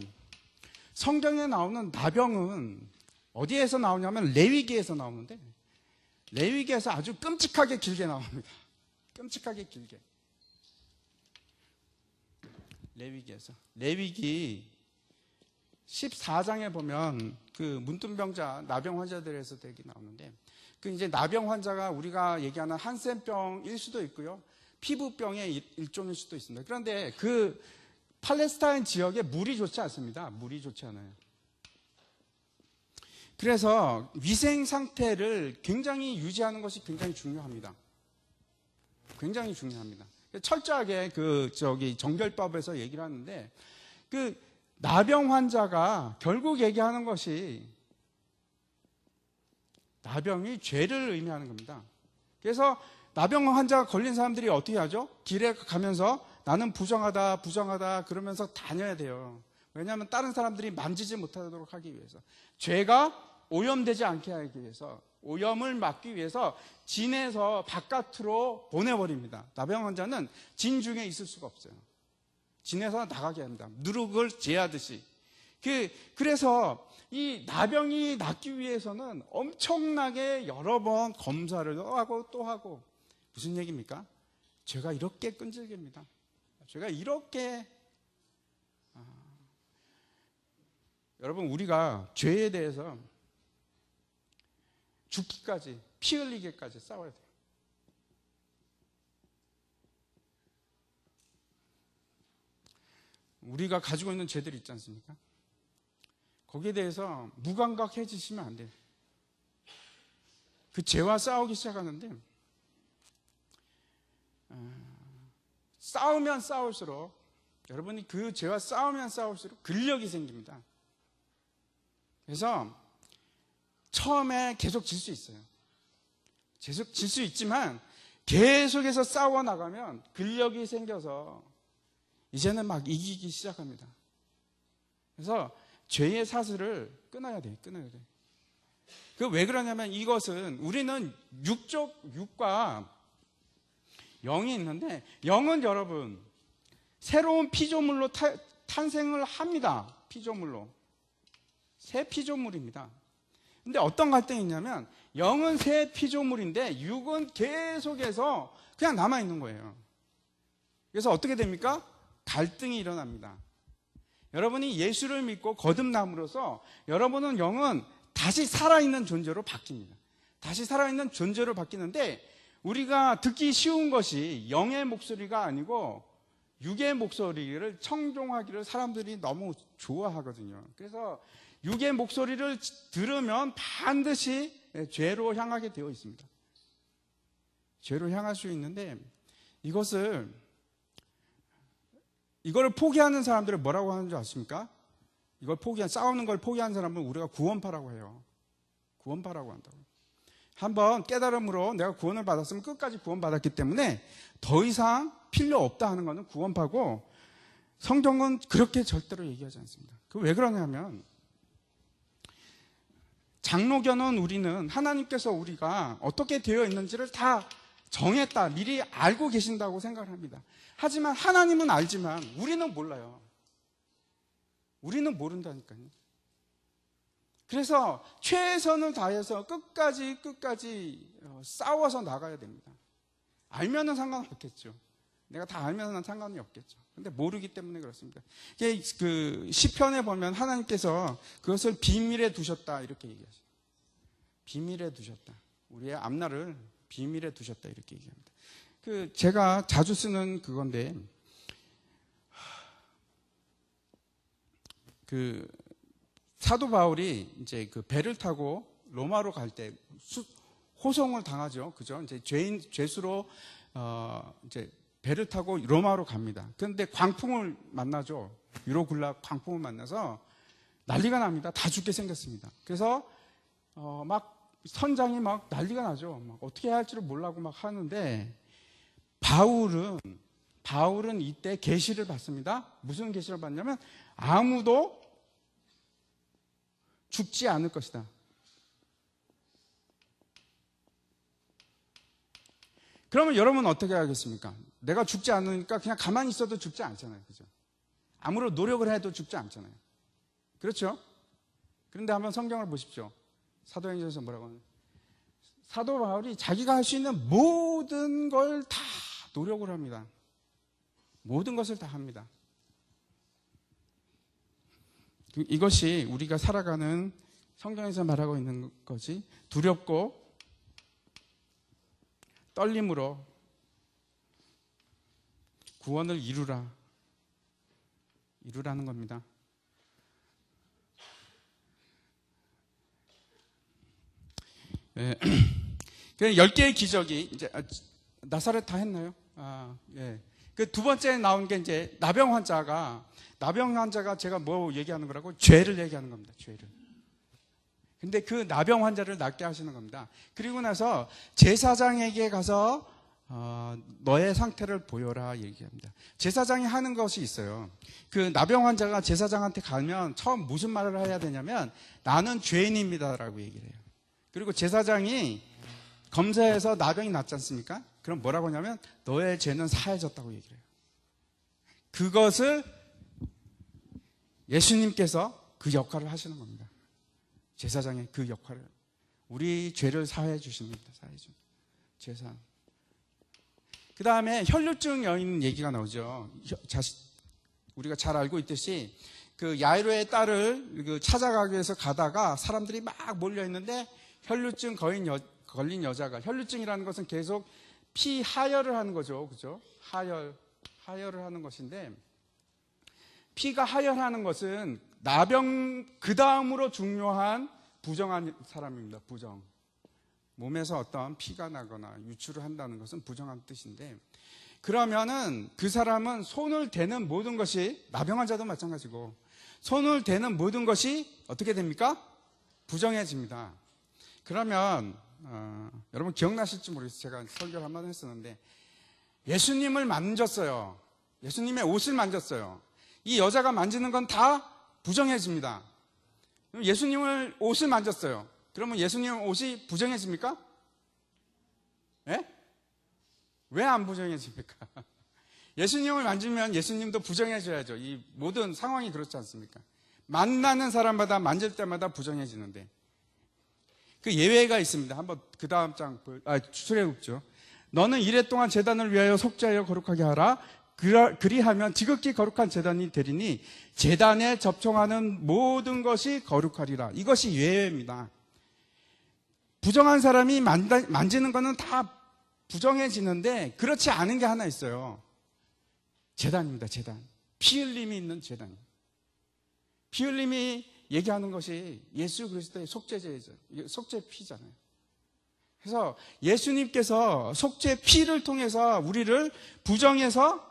성경에 나오는 나병은 어디에서 나오냐면 레위기에서 나오는데 레위기에서 아주 끔찍하게 길게 나옵니다. 끔찍하게 길게. 레위기 14장에 보면 그 문둥병자 나병 환자들에서 되게 나오는데 그 이제 나병 환자가 우리가 얘기하는 한센병일 수도 있고요. 피부병의 일종일 수도 있습니다. 그런데 그 팔레스타인 지역에 물이 좋지 않습니다. 물이 좋지 않아요. 그래서 위생 상태를 굉장히 유지하는 것이 굉장히 중요합니다. 굉장히 중요합니다. 철저하게 정결법에서 얘기를 하는데 그 나병 환자가 결국 얘기하는 것이 나병이 죄를 의미하는 겁니다. 그래서 나병 환자가 걸린 사람들이 어떻게 하죠? 길에 가면서 나는 부정하다 그러면서 다녀야 돼요. 왜냐하면 다른 사람들이 만지지 못하도록 하기 위해서. 죄가 오염되지 않게 하기 위해서, 오염을 막기 위해서 진에서 바깥으로 보내버립니다. 나병 환자는 진 중에 있을 수가 없어요. 진에서 나가게 합니다. 누룩을 제하듯이. 그래서 이 나병이 낫기 위해서는 엄청나게 여러 번 검사를 하고 또 하고. 무슨 얘기입니까? 죄가 이렇게 끈질깁니다. 죄가 이렇게 여러분 우리가 죄에 대해서 죽기까지 피 흘리기까지 싸워야 돼요. 우리가 가지고 있는 죄들이 있지 않습니까? 거기에 대해서 무감각해지시면 안 돼요. 그 죄와 싸우기 시작하는데 싸우면 싸울수록 여러분이 그 죄와 싸우면 싸울수록 근력이 생깁니다. 그래서 처음에 계속 질 수 있어요. 계속 질 수 있지만 계속해서 싸워 나가면 근력이 생겨서 이제는 막 이기기 시작합니다. 그래서 죄의 사슬을 끊어야 돼요. 그 왜 그러냐면 이것은 우리는 육과 영이 있는데 영은 여러분 새로운 피조물로 탄생을 합니다. 피조물로. 새 피조물입니다. 근데 어떤 갈등이 있냐면 영은 새 피조물인데 육은 계속해서 그냥 남아있는 거예요. 그래서 어떻게 됩니까? 갈등이 일어납니다. 여러분이 예수를 믿고 거듭남으로써 여러분은 영은 다시 살아있는 존재로 바뀝니다. 다시 살아있는 존재로 바뀌는데 우리가 듣기 쉬운 것이 영의 목소리가 아니고 육의 목소리를 청종하기를 사람들이 너무 좋아하거든요. 그래서 육의 목소리를 들으면 반드시 죄로 향하게 되어 있습니다. 죄로 향할 수 있는데 이거를 포기하는 사람들을 뭐라고 하는 줄 아십니까? 싸우는 걸 포기하는 사람은 우리가 구원파라고 해요. 구원파라고 한다고. 한번 깨달음으로 내가 구원을 받았으면 끝까지 구원받았기 때문에 더 이상 필요 없다 하는 것은 구원파고 성경은 그렇게 절대로 얘기하지 않습니다. 그 왜 그러냐면 장로교는 우리는 하나님께서 우리가 어떻게 되어 있는지를 다 정했다, 미리 알고 계신다고 생각을 합니다. 하지만 하나님은 알지만 우리는 몰라요. 우리는 모른다니까요. 그래서 최선을 다해서 끝까지 싸워서 나가야 됩니다. 알면은 상관없겠죠. 내가 다 알면 상관이 없겠죠. 근데 모르기 때문에 그렇습니다. 이게 그 시편에 보면 하나님께서 그것을 비밀에 두셨다 이렇게 얘기하죠. 비밀에 두셨다. 우리의 앞날을 비밀에 두셨다 이렇게 얘기합니다. 그 제가 자주 쓰는 그건데 그 사도 바울이 이제 그 배를 타고 로마로 갈 때 호송을 당하죠. 그죠? 이제 죄수로 이제 배를 타고 로마로 갑니다. 그런데 광풍을 만나죠. 유로굴라 광풍을 만나서 난리가 납니다. 다 죽게 생겼습니다. 그래서 막 선장이 막 난리가 나죠. 막 어떻게 해야 할지를 몰라고 막 하는데 바울은 이때 계시를 받습니다. 무슨 계시를 받냐면 아무도 죽지 않을 것이다. 그러면 여러분은 어떻게 하겠습니까? 내가 죽지 않으니까 그냥 가만히 있어도 죽지 않잖아요. 그죠? 아무런 노력을 해도 죽지 않잖아요. 그렇죠? 그런데 한번 성경을 보십시오. 사도행전에서 뭐라고 하냐? 사도 바울이 자기가 할 수 있는 모든 걸 다 노력을 합니다. 모든 것을 다 합니다. 이것이 우리가 살아가는 성경에서 말하고 있는 것이 두렵고 떨림으로 구원을 이루라는 겁니다. 네. 10개의 기적이 이제 나사렛 다 했나요? 예. 그 두 번째 나온 게 이제 나병 환자가 제가 뭐 얘기하는 거라고? 죄를 얘기하는 겁니다. 죄를. 근데 그 나병 환자를 낫게 하시는 겁니다. 그리고 나서 제사장에게 가서 너의 상태를 보여라 얘기합니다. 제사장이 하는 것이 있어요. 그 나병 환자가 제사장한테 가면 처음 무슨 말을 해야 되냐면 나는 죄인입니다라고 얘기를 해요. 그리고 제사장이 검사해서 나병이 낫지 않습니까? 그럼 뭐라고 하냐면 너의 죄는 사해졌다고 얘기를 해요. 그것을 예수님께서 그 역할을 하시는 겁니다. 제사장의 그 역할을. 우리 죄를 사해 주십니다. 사해 줍니다. 제사. 그 다음에 혈루증 여인 얘기가 나오죠. 우리가 잘 알고 있듯이 그 야이로의 딸을 찾아가기 위해서 가다가 사람들이 막 몰려있는데 혈루증 걸린 여자가, 혈루증이라는 것은 계속 피 하혈을 하는 거죠. 그죠? 하혈을 하는 것인데 피가 하혈하는 것은 나병 그 다음으로 중요한 부정한 사람입니다. 부정. 몸에서 어떤 피가 나거나 유출을 한다는 것은 부정한 뜻인데 그러면은 그 사람은 손을 대는 모든 것이 나병 환자도 마찬가지고 손을 대는 모든 것이 어떻게 됩니까? 부정해집니다. 그러면 여러분 기억나실지 모르겠어요. 제가 설교를 한번 했었는데 예수님을 만졌어요. 예수님의 옷을 만졌어요. 이 여자가 만지는 건 다 부정해집니다. 예수님을 옷을 만졌어요. 그러면 예수님 옷이 부정해집니까? 예? 왜 안 부정해집니까? 예수님을 만지면 예수님도 부정해져야죠. 이 모든 상황이 그렇지 않습니까? 만나는 사람마다 만질 때마다 부정해지는데 그 예외가 있습니다. 한번 그 다음 장 출애굽죠. 너는 이래 동안 제단을 위하여 속죄하여 거룩하게 하라. 그리하면 지극히 거룩한 제단이 되리니 제단에 접촉하는 모든 것이 거룩하리라. 이것이 예외입니다. 부정한 사람이 만지는 것은 다 부정해지는데 그렇지 않은 게 하나 있어요. 제단입니다. 제단. 피 흘림이 있는 제단. 피 흘림이 얘기하는 것이 예수 그리스도의 속죄 피잖아요. 그래서 예수님께서 속죄 피를 통해서 우리를 부정해서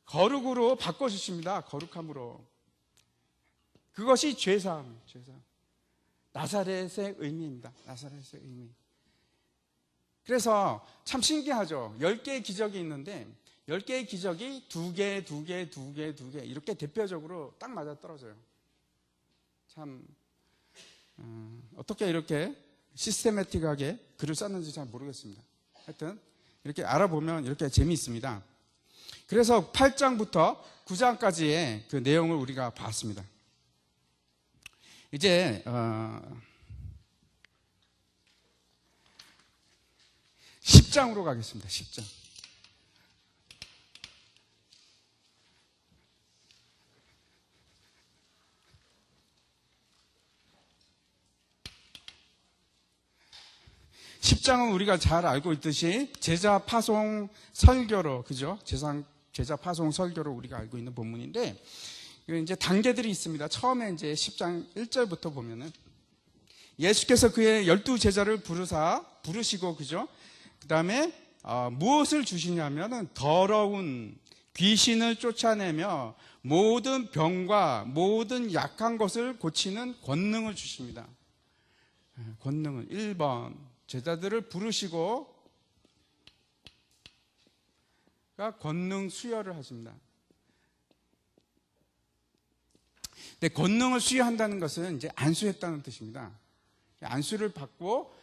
거룩으로 바꿔주십니다. 거룩함으로. 그것이 죄사함. 나사렛의 의미입니다. 나사렛의 의미. 그래서 참 신기하죠. 10개의 기적이 있는데 10개의 기적이 2개 이렇게 대표적으로 딱 맞아떨어져요. 참 어떻게 이렇게 시스테매틱하게 글을 썼는지 잘 모르겠습니다. 하여튼 이렇게 알아보면 이렇게 재미있습니다. 그래서 8장부터 9장까지의 그 내용을 우리가 봤습니다. 이제 10장으로 가겠습니다. 10장. 10장은 우리가 잘 알고 있듯이 제자 파송 설교로, 그죠? 제자 파송 설교로 우리가 알고 있는 본문인데, 이제 단계들이 있습니다. 처음에 이제 10장 1절부터 보면은 예수께서 그의 12제자를 부르시고, 그죠? 그 다음에 무엇을 주시냐면은 더러운 귀신을 쫓아내며 모든 병과 모든 약한 것을 고치는 권능을 주십니다. 권능을 1번 제자들을 부르시고 권능 수여를 하십니다. 근데 권능을 수여한다는 것은 이제 안수했다는 뜻입니다. 안수를 받고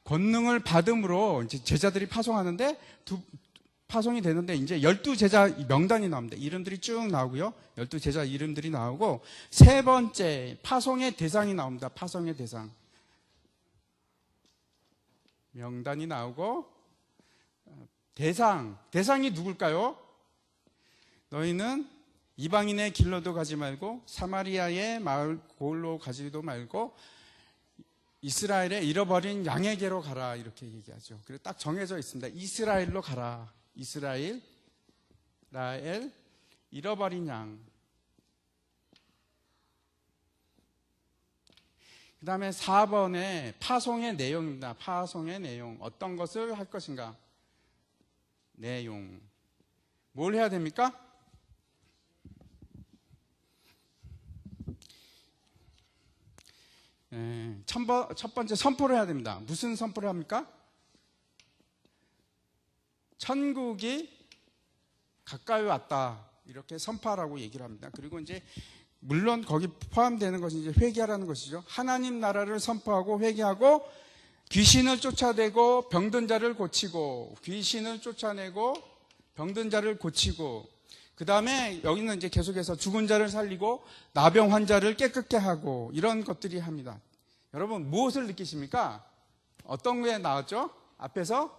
권능을 받음으로 이제 제자들이 파송하는데 파송이 되는데 이제 12제자 명단이 나옵니다. 이름들이 쭉 나오고요. 12제자 이름들이 나오고 세 번째 파송의 대상이 나옵니다. 파송의 대상. 명단이 나오고 대상이 누굴까요? 너희는 이방인의 길로도 가지 말고 사마리아의 마을 골로 가지도 말고 이스라엘의 잃어버린 양에게로 가라 이렇게 얘기하죠. 그리고 딱 정해져 있습니다. 이스라엘로 가라. 이스라엘 잃어버린 양. 그 다음에 4번에 파송의 내용입니다. 파송의 내용. 어떤 것을 할 것인가? 내용. 뭘 해야 됩니까? 첫 번째 선포를 해야 됩니다. 무슨 선포를 합니까? 천국이 가까이 왔다. 이렇게 선포하라고 얘기를 합니다. 그리고 이제 물론 거기 포함되는 것이 이제 회개하라는 것이죠. 하나님 나라를 선포하고 회개하고 귀신을 쫓아내고 병든 자를 고치고 귀신을 쫓아내고 병든 자를 고치고 그 다음에 여기는 이제 계속해서 죽은 자를 살리고 나병 환자를 깨끗게 하고 이런 것들이 합니다. 여러분 무엇을 느끼십니까? 어떤 게 나왔죠? 앞에서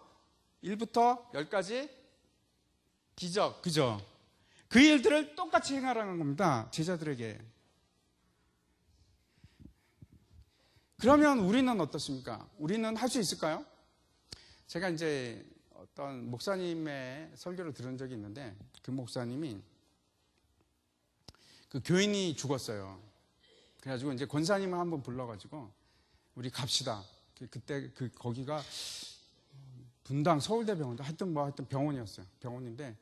1부터 10까지 기적, 그죠? 그 일들을 똑같이 행하라는 겁니다. 제자들에게. 그러면 우리는 어떻습니까? 우리는 할 수 있을까요? 제가 이제 어떤 목사님의 설교를 들은 적이 있는데 그 목사님이 그 교인이 죽었어요. 그래가지고 이제 권사님을 한번 불러가지고 우리 갑시다. 그때 거기가 분당 서울대병원도 하여튼 병원이었어요. 병원인데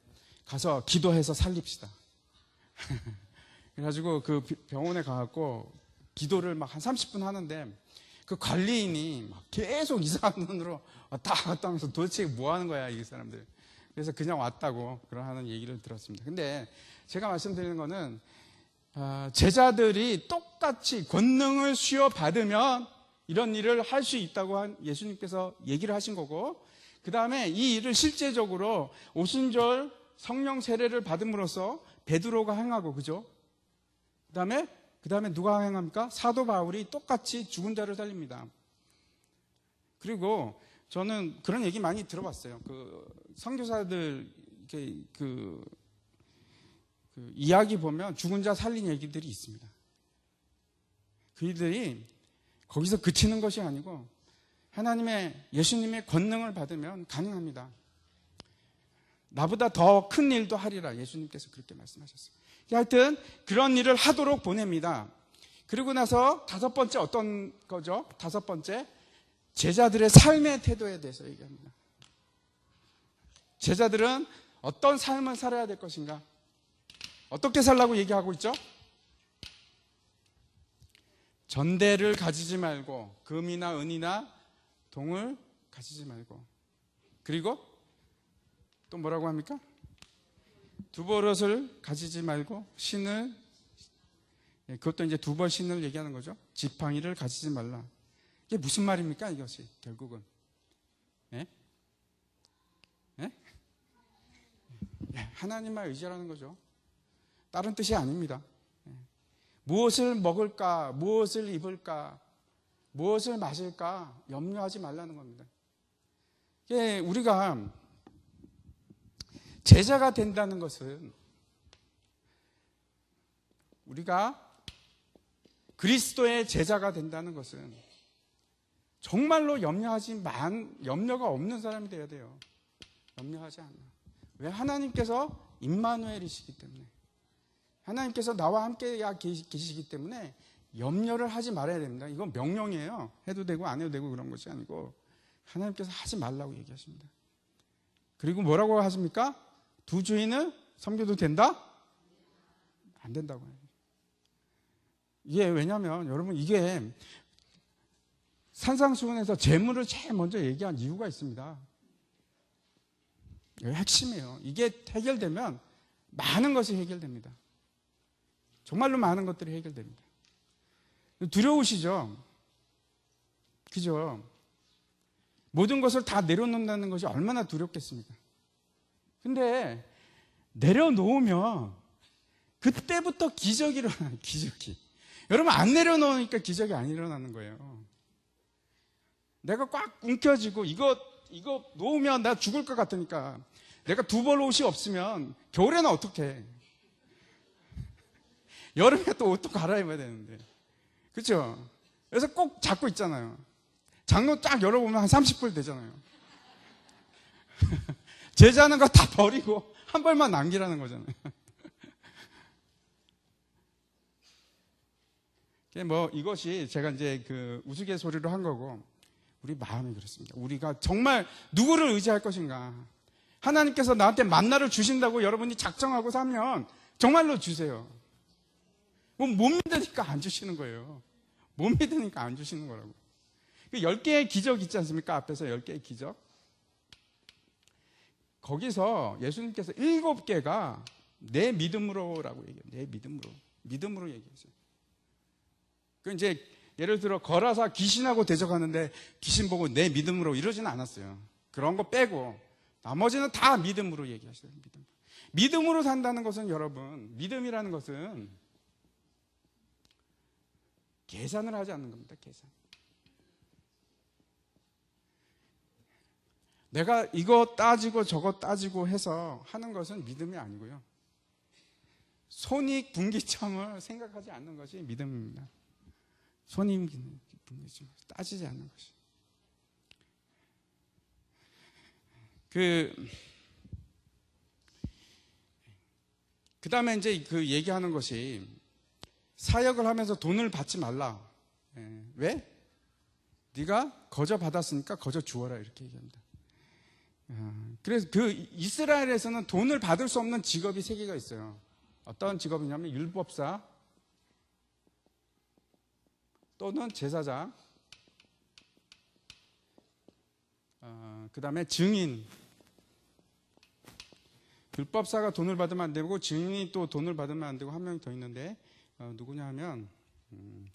가서 기도해서 살립시다. 그래가지고 그 병원에 가갖고 기도를 막 한 30분 하는데 그 관리인이 막 계속 이상한 눈으로 왔다 갔다 하면서 도대체 뭐 하는 거야, 이 사람들. 그래서 그냥 왔다고 그러는 얘기를 들었습니다. 근데 제가 말씀드리는 거는 제자들이 똑같이 권능을 수여받으면 이런 일을 할 수 있다고 예수님께서 얘기를 하신 거고 그 다음에 이 일을 실제적으로 오순절 성령 세례를 받음으로써 베드로가 행하고 그죠? 그 다음에 누가 행합니까? 사도 바울이 똑같이 죽은 자를 살립니다. 그리고 저는 그런 얘기 많이 들어봤어요. 선교사들 그 이야기 보면 죽은 자 살린 얘기들이 있습니다. 그들이 거기서 그치는 것이 아니고 예수님의 권능을 받으면 가능합니다. 나보다 더 큰 일도 하리라. 예수님께서 그렇게 말씀하셨어요. 하여튼 그런 일을 하도록 보냅니다. 그리고 나서 5번째 어떤 거죠? 5번째 제자들의 삶의 태도에 대해서 얘기합니다. 제자들은 어떤 삶을 살아야 될 것인가? 어떻게 살라고 얘기하고 있죠? 전대를 가지지 말고 금이나 은이나 동을 가지지 말고 그리고 또 뭐라고 합니까? 두버릇을 가지지 말고 신을 그것도 이제 두벌 신을 얘기하는 거죠. 지팡이를 가지지 말라. 이게 무슨 말입니까? 이것이 결국은 하나님만 의지하라는 거죠. 다른 뜻이 아닙니다. 무엇을 먹을까, 무엇을 입을까, 무엇을 마실까 염려하지 말라는 겁니다. 우리가 제자가 된다는 것은 우리가 그리스도의 제자가 된다는 것은 정말로 염려가 없는 사람이 돼야 돼요. 염려하지 않아. 왜? 하나님께서 임마누엘이시기 때문에, 하나님께서 나와 함께 계시기 때문에 염려를 하지 말아야 됩니다. 이건 명령이에요. 해도 되고 안 해도 되고 그런 것이 아니고 하나님께서 하지 말라고 얘기하십니다. 그리고 뭐라고 하십니까? 두 주인을 섬겨도 된다? 안 된다고 해요. 이게 왜냐하면 여러분, 이게 산상수훈에서 재물을 제일 먼저 얘기한 이유가 있습니다. 이게 핵심이에요. 이게 해결되면 많은 것이 해결됩니다. 정말로 많은 것들이 해결됩니다. 두려우시죠? 그죠? 모든 것을 다 내려놓는다는 것이 얼마나 두렵겠습니까? 근데 내려놓으면 그때부터 기적이 일어나요. 기적이. 여러분, 안 내려놓으니까 기적이 안 일어나는 거예요. 내가 꽉 움켜쥐고 이거 놓으면 나 죽을 것 같으니까, 내가 두 벌 옷이 없으면 겨울에는 어떡해? 여름에 또 옷도 갈아입어야 되는데, 그렇죠? 그래서 꼭 잡고 있잖아요. 장로 쫙 열어보면 한 30벌 되잖아요. 제자는 거 다 버리고 한 벌만 남기라는 거잖아요. 뭐 이것이 제가 이제 그 우스갯소리로 한 거고, 우리 마음이 그렇습니다. 우리가 정말 누구를 의지할 것인가? 하나님께서 나한테 만나를 주신다고 여러분이 작정하고 살면 정말로 주세요. 못 믿으니까 안 주시는 거예요. 못 믿으니까 안 주시는 거라고. 10개의 기적 있지 않습니까? 앞에서 10개의 기적. 거기서 예수님께서 7개가 내 믿음으로라고 얘기해요. 내 믿음으로. 믿음으로 얘기했어요. 그 이제 예를 들어 거라사 귀신하고 대적하는데 귀신 보고 내 믿음으로 이러지는 않았어요. 그런 거 빼고 나머지는 다 믿음으로 얘기하시더라고요. 믿음으로 산다는 것은, 여러분, 믿음이라는 것은 계산을 하지 않는 겁니다. 계산. 내가 이거 따지고 저거 따지고 해서 하는 것은 믿음이 아니고요. 손익분기점을 생각하지 않는 것이 믿음입니다. 손익분기점 따지지 않는 것이. 그 다음에 이제 그 얘기하는 것이, 사역을 하면서 돈을 받지 말라. 왜? 네가 거저 받았으니까 거저 주어라, 이렇게 얘기합니다. 그래서 그 이스라엘에서는 돈을 받을 수 없는 직업이 3개가 있어요. 어떤 직업이냐면 율법사 또는 제사장, 그 다음에 증인. 율법사가 돈을 받으면 안 되고 증인이 또 돈을 받으면 안 되고, 한 명이 더 있는데 누구냐 하면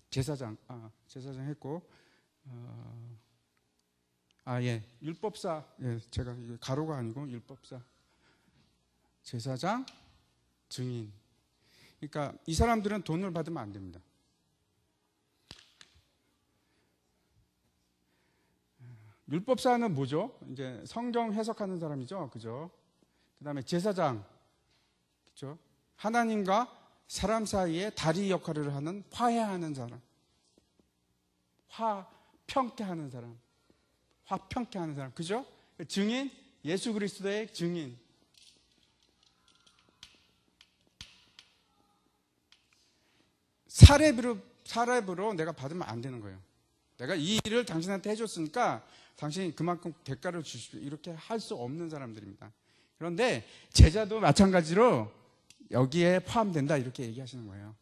제사장 했고, 율법사, 제가 이게 가로가 아니고 율법사, 제사장, 증인. 그러니까 이 사람들은 돈을 받으면 안 됩니다. 율법사는 뭐죠? 이제 성경 해석하는 사람이죠, 그죠? 그 다음에 제사장, 그죠? 하나님과 사람 사이에 다리 역할을 하는, 화해하는 사람, 화평케 하는 사람, 그죠? 증인, 예수 그리스도의 증인. 사례비로 내가 받으면 안 되는 거예요. 내가 이 일을 당신한테 해줬으니까 당신이 그만큼 대가를 주십시오, 이렇게 할 수 없는 사람들입니다. 그런데 제자도 마찬가지로 여기에 포함된다, 이렇게 얘기하시는 거예요.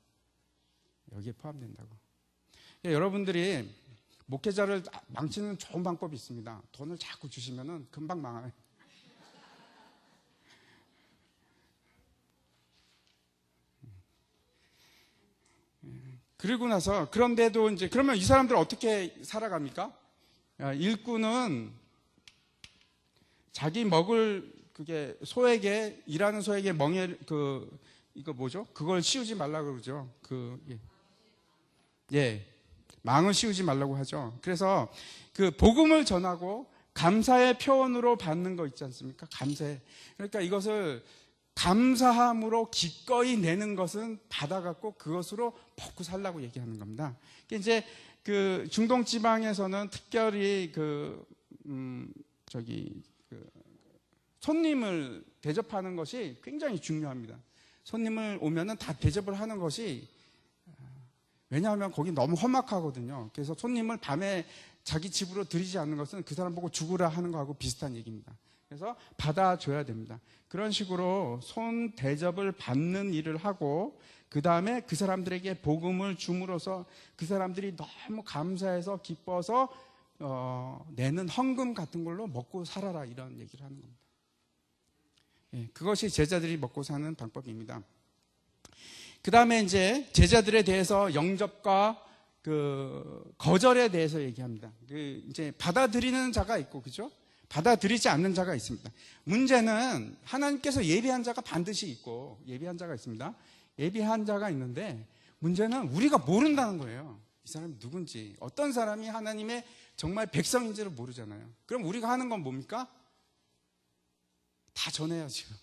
여기에 포함된다고. 여러분들이 목회자를 망치는 좋은 방법이 있습니다. 돈을 자꾸 주시면은 금방 망해요. 그리고 나서, 그런데도 이제, 그러면 이 사람들 어떻게 살아갑니까? 일꾼은 자기 먹을, 그게 소에게, 일하는 소에게 이거 뭐죠? 그걸 씌우지 말라고 그러죠. 망을 씌우지 말라고 하죠. 그래서 그 복음을 전하고 감사의 표현으로 받는 거 있지 않습니까? 감사해. 그러니까 이것을 감사함으로 기꺼이 내는 것은 받아갖고 그것으로 먹고 살라고 얘기하는 겁니다. 이제 그 중동 지방에서는 특별히 손님을 대접하는 것이 굉장히 중요합니다. 손님을 오면은 다 대접을 하는 것이, 왜냐하면 거기 너무 험악하거든요. 그래서 손님을 밤에 자기 집으로 들이지 않는 것은 그 사람 보고 죽으라 하는 거하고 비슷한 얘기입니다. 그래서 받아줘야 됩니다. 그런 식으로 손 대접을 받는 일을 하고, 그 다음에 그 사람들에게 복음을 줌으로써 그 사람들이 너무 감사해서 기뻐서 내는 헌금 같은 걸로 먹고 살아라, 이런 얘기를 하는 겁니다. 예, 그것이 제자들이 먹고 사는 방법입니다. 그 다음에 이제 제자들에 대해서 영접과 거절에 대해서 얘기합니다. 이제 받아들이는 자가 있고, 그죠? 받아들이지 않는 자가 있습니다. 문제는 하나님께서 예비한 자가 반드시 있고, 예비한 자가 있습니다. 예비한 자가 있는데, 문제는 우리가 모른다는 거예요. 이 사람이 누군지, 어떤 사람이 하나님의 정말 백성인지를 모르잖아요. 그럼 우리가 하는 건 뭡니까? 다 전해야죠.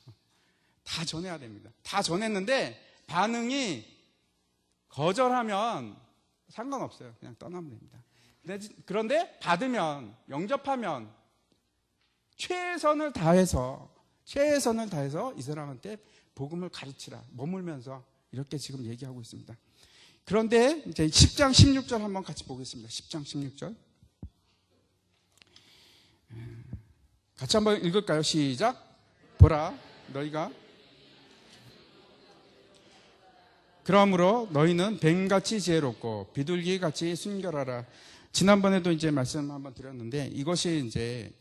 다 전해야 됩니다. 다 전했는데 반응이 거절하면 상관없어요. 그냥 떠나면 됩니다. 그런데 받으면, 영접하면 최선을 다해서 이 사람한테 복음을 가르치라, 머물면서, 이렇게 지금 얘기하고 있습니다. 그런데 이제 10장 16절 한번 같이 보겠습니다. 10장 16절. 같이 한번 읽을까요? 시작. 보라, 너희가 그러므로 너희는 뱀같이 지혜롭고 비둘기같이 순결하라. 지난번에도 이제 말씀 한번 드렸는데, 이것이 이제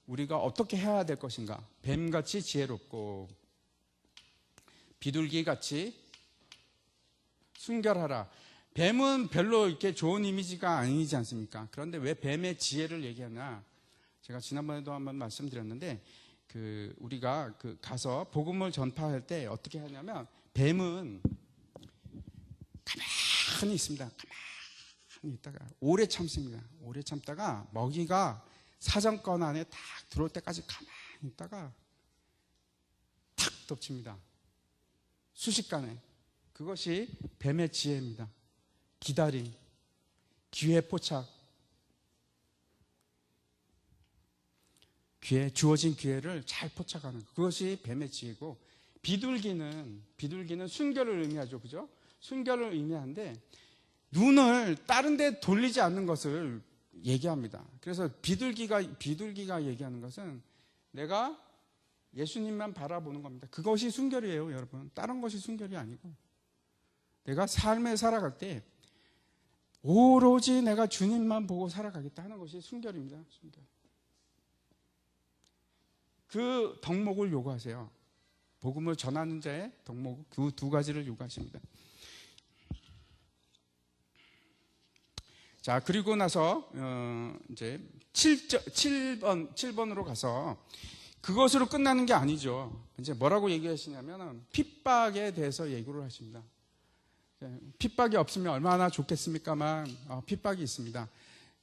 우리가 어떻게 해야 될 것인가. 뱀같이 지혜롭고 비둘기같이 순결하라. 뱀은 별로 이렇게 좋은 이미지가 아니지 않습니까? 그런데 왜 뱀의 지혜를 얘기하냐? 제가 지난번에도 한번 말씀드렸는데, 우리가 가서 복음을 전파할 때 어떻게 하냐면, 뱀은 가만히 있습니다. 가만히 있다가 오래 참습니다. 오래 참다가 먹이가 사정권 안에 딱 들어올 때까지 가만히 있다가 탁 덮칩니다. 순식간에. 그것이 뱀의 지혜입니다. 기다림, 기회 포착, 주어진 기회를 잘 포착하는 것. 그것이 뱀의 지혜고, 비둘기는 순결을 의미하죠. 그죠? 순결을 의미하는데, 눈을 다른 데 돌리지 않는 것을 얘기합니다. 그래서 비둘기가 얘기하는 것은 내가 예수님만 바라보는 겁니다. 그것이 순결이에요, 여러분. 다른 것이 순결이 아니고, 내가 삶을 살아갈 때 오로지 내가 주님만 보고 살아가겠다 하는 것이 순결입니다. 순결. 그 덕목을 요구하세요. 복음을 전하는 자의 덕목, 그 두 가지를 요구하십니다. 자, 그리고 나서 이제 7번으로 가서, 그것으로 끝나는 게 아니죠. 이제 뭐라고 얘기하시냐면 핍박에 대해서 얘기를 하십니다. 핍박이 없으면 얼마나 좋겠습니까만 핍박이 있습니다.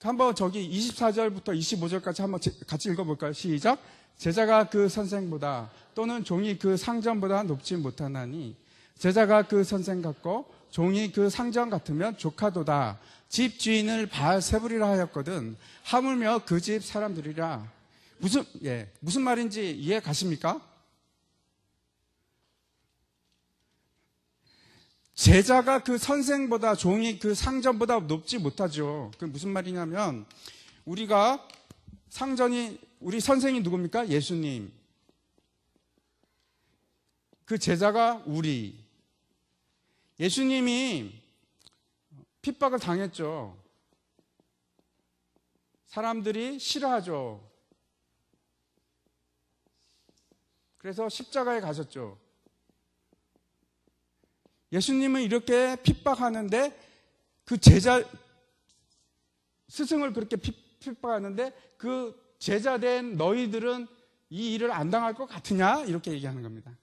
한번 저기 24절부터 25절까지 한번 같이 읽어볼까요? 시작. 제자가 그 선생보다 또는 종이 그 상전보다 높지 못하나니, 제자가 그 선생 같고 종이 그 상전 같으면 조카도다. 집 주인을 바알세불이라 하였거든 하물며 그 집 사람들이라. 무슨 말인지 이해 가십니까? 제자가 그 선생보다, 종이 그 상전보다 높지 못하죠. 그게 무슨 말이냐면, 우리 선생이 누굽니까? 예수님. 그 제자가 우리. 예수님이 핍박을 당했죠. 사람들이 싫어하죠. 그래서 십자가에 가셨죠. 예수님은 이렇게 핍박하는데, 그 스승을 그렇게 핍박하는데, 그 제자된 너희들은 이 일을 안 당할 것 같으냐? 이렇게 얘기하는 겁니다.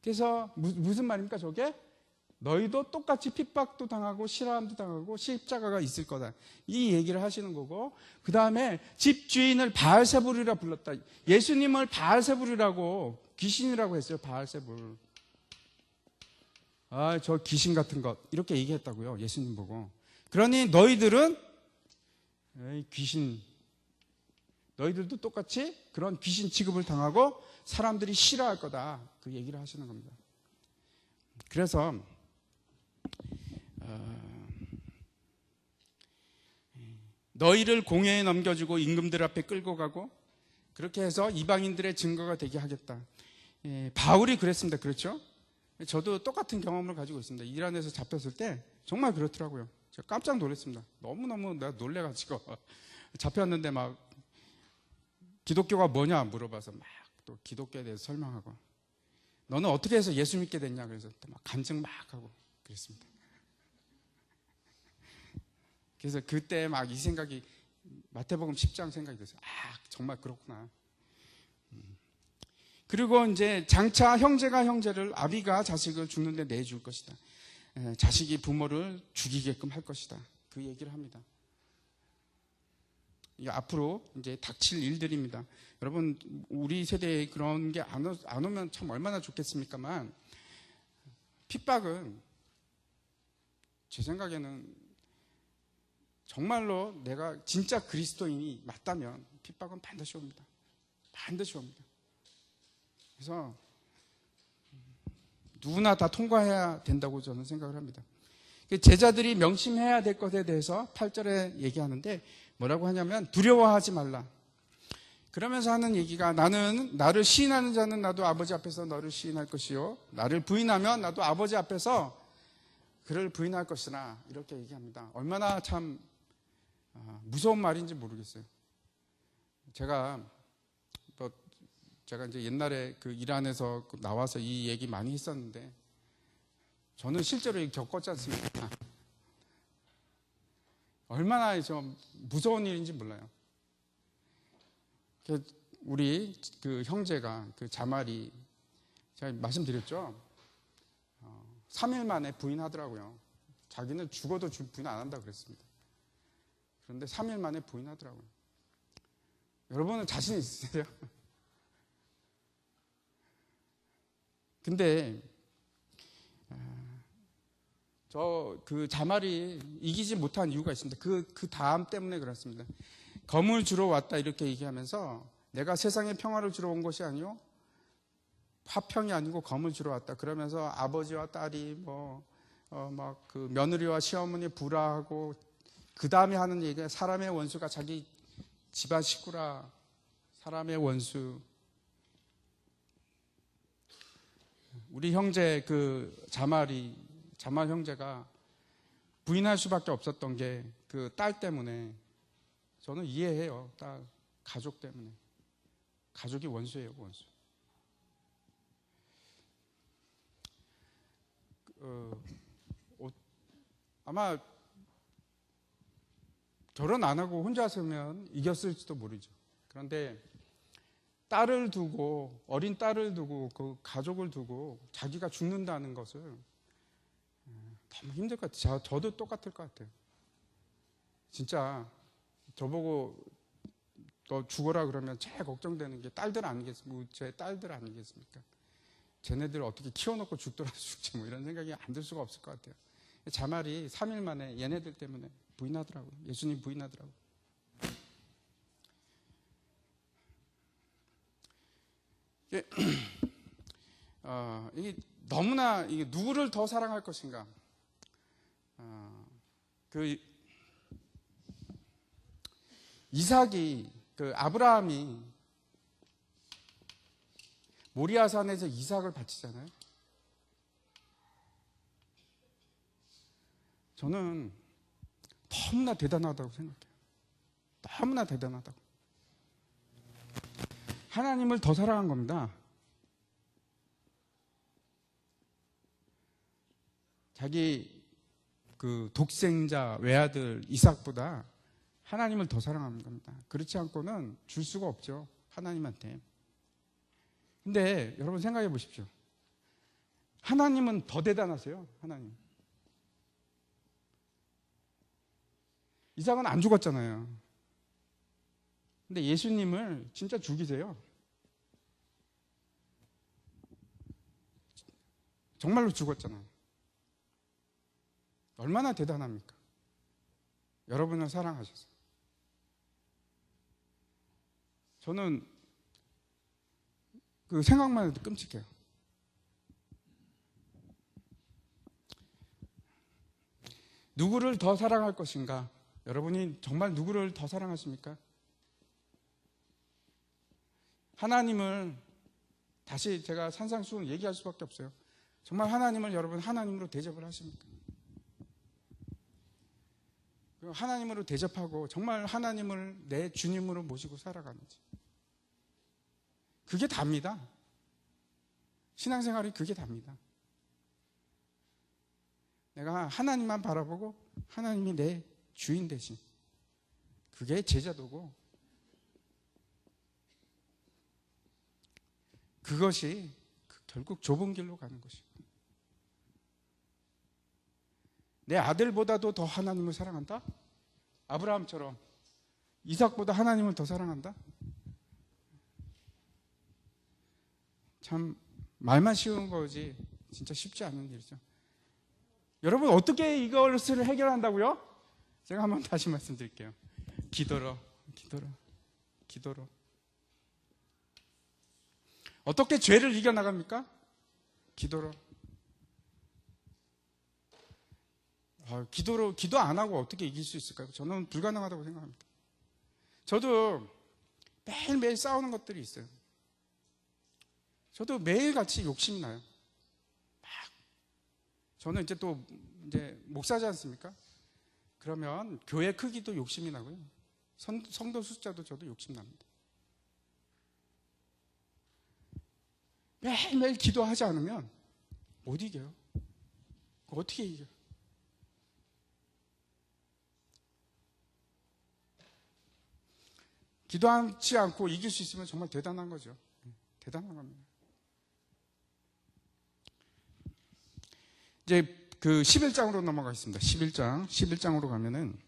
그래서 무슨 말입니까, 저게? 너희도 똑같이 핍박도 당하고 싫어함도 당하고 십자가가 있을 거다. 이 얘기를 하시는 거고, 그 다음에 집주인을 바알세불이라 불렀다. 예수님을 바알세불이라고, 귀신이라고 했어요. 바알세불. 저 귀신 같은 것, 이렇게 얘기했다고요. 예수님 보고. 그러니 너희들은 귀신, 너희들도 똑같이 그런 귀신 취급을 당하고 사람들이 싫어할 거다. 그 얘기를 하시는 겁니다. 그래서 너희를 공회에 넘겨주고 임금들 앞에 끌고 가고 그렇게 해서 이방인들의 증거가 되게 하겠다. 바울이 그랬습니다. 그렇죠? 저도 똑같은 경험을 가지고 있습니다. 이란에서 잡혔을 때 정말 그렇더라고요. 제가 깜짝 놀랐습니다. 너무너무 내가 놀래가지고 잡혔는데 막 기독교가 뭐냐 물어봐서 막 또 기독교에 대해서 설명하고 너는 어떻게 해서 예수 믿게 됐냐 그래서 막 간증 막 하고 그랬습니다. 그래서 그때 막 이 생각이 마태복음 10장 생각이 됐어요. 정말 그렇구나. 그리고 이제 장차 형제가 형제를, 아비가 자식을 죽는데 내줄 것이다. 자식이 부모를 죽이게끔 할 것이다. 그 얘기를 합니다. 이게 앞으로 이제 닥칠 일들입니다. 여러분, 우리 세대에 그런 게 안 오면 참 얼마나 좋겠습니까만, 핍박은 제 생각에는 정말로 내가 진짜 그리스도인이 맞다면 핍박은 반드시 옵니다. 반드시 옵니다. 그래서 누구나 다 통과해야 된다고 저는 생각을 합니다. 제자들이 명심해야 될 것에 대해서 8절에 얘기하는데 뭐라고 하냐면 두려워하지 말라. 그러면서 하는 얘기가 나를 시인하는 자는 나도 아버지 앞에서 너를 시인할 것이요 나를 부인하면 나도 아버지 앞에서 그를 부인할 것이나 이렇게 얘기합니다. 얼마나 참 무서운 말인지 모르겠어요. 제가 이제 옛날에 그 이란에서 나와서 이 얘기 많이 했었는데 저는 실제로 겪었지 않습니까? 얼마나 좀 무서운 일인지 몰라요. 우리 그 형제가 그 자말이 제가 말씀드렸죠. 3일 만에 부인하더라고요. 자기는 죽어도 부인 안 한다 그랬습니다. 그런데 3일 만에 부인하더라고요. 여러분은 자신 있으세요? 근데 그 자말이 이기지 못한 이유가 있습니다. 그 다음 때문에 그렇습니다. 검을 주러 왔다 이렇게 얘기하면서 내가 세상에 평화를 주러 온 것이 아니요 화평이 아니고 검을 주러 왔다. 그러면서 아버지와 딸이 막 그 며느리와 시어머니 불화하고 그 다음에 하는 얘기가 사람의 원수가 자기 집안 식구라. 사람의 원수. 우리 형제 그 자말 형제가 부인할 수밖에 없었던 게 그 딸 때문에 저는 이해해요. 딸 가족 때문에. 가족이 원수예요, 원수. 아마 결혼 안 하고 혼자 살면 이겼을지도 모르죠. 그런데 딸을 두고, 어린 딸을 두고, 그 가족을 두고 자기가 죽는다는 것을 너무 힘들 것 같아요. 저도 똑같을 것 같아요. 진짜 저보고 너 죽어라 그러면 제일 걱정되는 게 딸들 아니겠습니까? 제 딸들 아니겠습니까? 쟤네들 어떻게 키워놓고 죽더라도 죽지 뭐 이런 생각이 안 들 수가 없을 것 같아요. 자말이 3일 만에 얘네들 때문에 부인하더라고요. 예수님 부인하더라고요. 이게 너무나 이게 누구를 더 사랑할 것인가? 그 이삭이 그 아브라함이 모리아산에서 이삭을 바치잖아요. 저는 너무나 대단하다고 생각해요. 너무나 대단하다고. 하나님을 더 사랑한 겁니다. 자기 그 독생자 외아들 이삭보다 하나님을 더 사랑하는 겁니다. 그렇지 않고는 줄 수가 없죠. 하나님한테. 근데 여러분 생각해 보십시오. 하나님은 더 대단하세요. 하나님. 이삭은 안 죽었잖아요. 근데 예수님을 진짜 죽이세요. 정말로 죽었잖아요. 얼마나 대단합니까? 여러분을 사랑하셨어요. 저는 그 생각만 해도 끔찍해요. 누구를 더 사랑할 것인가? 여러분이 정말 누구를 더 사랑하십니까? 하나님을, 다시 제가 산상수훈 얘기할 수밖에 없어요. 정말 하나님을 여러분 하나님으로 대접을 하십니까? 하나님으로 대접하고 정말 하나님을 내 주님으로 모시고 살아가는지. 그게 답니다. 신앙생활이 그게 답니다. 내가 하나님만 바라보고 하나님이 내 주인 대신, 그게 제자도고, 그것이 결국 좁은 길로 가는 것이고, 내 아들보다도 더 하나님을 사랑한다? 아브라함처럼 이삭보다 하나님을 더 사랑한다? 참 말만 쉬운 거지 진짜 쉽지 않은 일이죠. 여러분, 어떻게 이것을 해결한다고요? 제가 한번 다시 말씀드릴게요. 기도로. 어떻게 죄를 이겨나갑니까? 기도로. 기도 안 하고 어떻게 이길 수 있을까요? 저는 불가능하다고 생각합니다. 저도 매일매일 싸우는 것들이 있어요. 저도 매일같이 욕심이 나요. 저는 이제 목사지 않습니까? 그러면 교회 크기도 욕심이 나고요. 성도 숫자도 저도 욕심 납니다. 매일매일 기도하지 않으면 못 이겨요. 어떻게 이겨요? 기도하지 않고 이길 수 있으면 정말 대단한 거죠. 대단한 겁니다. 이제 그 11장으로 넘어가겠습니다. 11장으로 가면은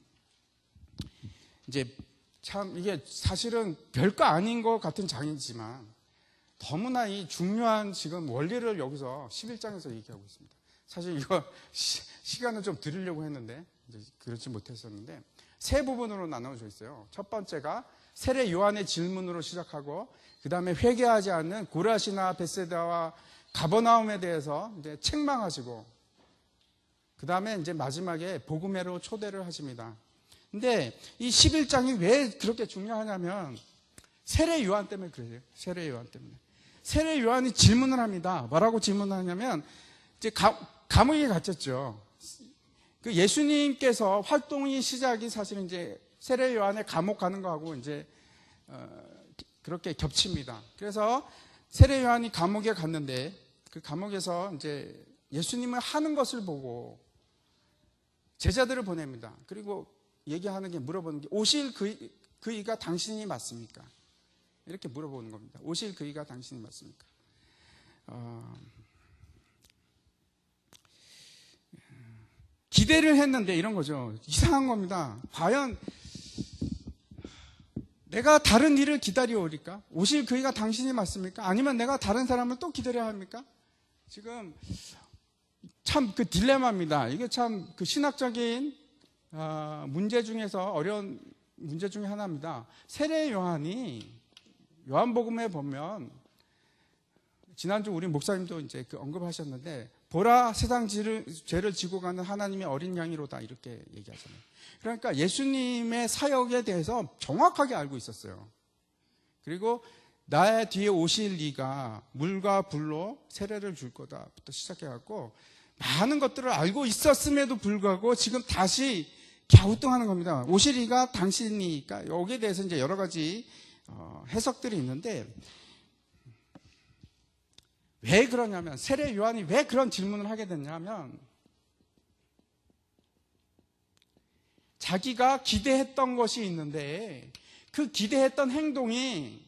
이제 참 이게 사실은 별거 아닌 것 같은 장이지만 너무나 이 중요한 지금 원리를 여기서 11장에서 얘기하고 있습니다. 사실 이거 시간을 좀 드리려고 했는데 이제 그렇지 못했었는데 세 부분으로 나눠져 있어요. 첫 번째가 세례 요한의 질문으로 시작하고, 그 다음에 회개하지 않는 고라시나 베세다와 가버나움에 대해서 이제 책망하시고, 그 다음에 이제 마지막에 복음회로 초대를 하십니다. 근데 이 11장이 왜 그렇게 중요하냐면 세례 요한 때문에 그래요. 세례 요한 때문에. 세례 요한이 질문을 합니다. 뭐라고 질문하냐면, 이제 감옥에 갇혔죠. 그 예수님께서 활동이 시작이 사실은 이제 세례 요한의 감옥 가는 거하고 이제 그렇게 겹칩니다. 그래서 세례 요한이 감옥에 갔는데 그 감옥에서 이제 예수님을 하는 것을 보고 제자들을 보냅니다. 그리고 얘기하는 게, 물어보는 게, 오실 그이가 당신이 맞습니까? 이렇게 물어보는 겁니다. 오실 그이가 당신이 맞습니까? 기대를 했는데 이런 거죠. 이상한 겁니다. 과연 내가 다른 일을 기다려오리까? 오실 그이가 당신이 맞습니까? 아니면 내가 다른 사람을 또 기다려야 합니까? 지금 참 그 딜레마입니다. 이게 참 그 신학적인 문제 중에서 어려운 문제 중에 하나입니다. 세례 요한이 요한복음에 보면, 지난주 우리 목사님도 이제 그 언급하셨는데, 보라 세상 죄를 지고 가는 하나님의 어린 양이로다, 이렇게 얘기하잖아요. 그러니까 예수님의 사역에 대해서 정확하게 알고 있었어요. 그리고 나의 뒤에 오실 이가 물과 불로 세례를 줄 거다부터 시작해갖고 많은 것들을 알고 있었음에도 불구하고 지금 다시 갸우뚱하는 겁니다. 오실 이가 당신이니까. 여기에 대해서 이제 여러 가지 해석들이 있는데, 왜 그러냐면, 세례 요한이 왜 그런 질문을 하게 됐냐면, 자기가 기대했던 것이 있는데 그 기대했던 행동이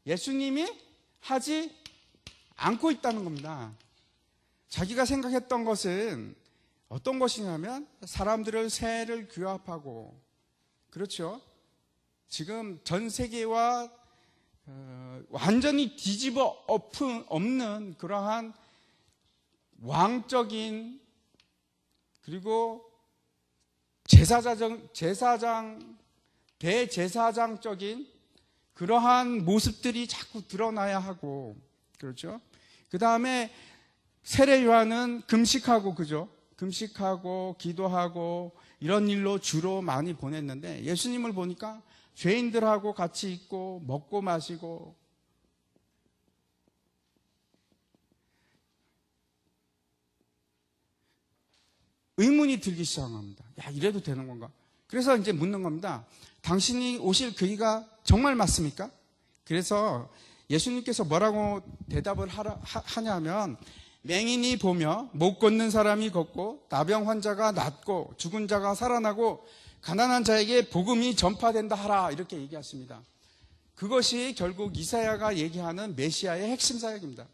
예수님이 하지 않고 있다는 겁니다. 자기가 생각했던 것은 어떤 것이냐면 사람들을 세를 규합하고, 그렇죠? 지금 전 세계와 완전히 뒤집어 엎는 그러한 왕적인, 그리고 대제사장적인 그러한 모습들이 자꾸 드러나야 하고, 그렇죠? 그 다음에 세례 요한은 금식하고, 그죠? 금식하고 기도하고 이런 일로 주로 많이 보냈는데, 예수님을 보니까 죄인들하고 같이 있고 먹고 마시고, 의문이 들기 시작합니다. 야, 이래도 되는 건가? 그래서 이제 묻는 겁니다. 당신이 오실 그이가 정말 맞습니까? 그래서 예수님께서 뭐라고 대답을 하냐면, 맹인이 보며 못 걷는 사람이 걷고 나병 환자가 낫고 죽은 자가 살아나고 가난한 자에게 복음이 전파된다 하라, 이렇게 얘기하십니다. 그것이 결국 이사야가 얘기하는 메시아의 핵심 사역입니다.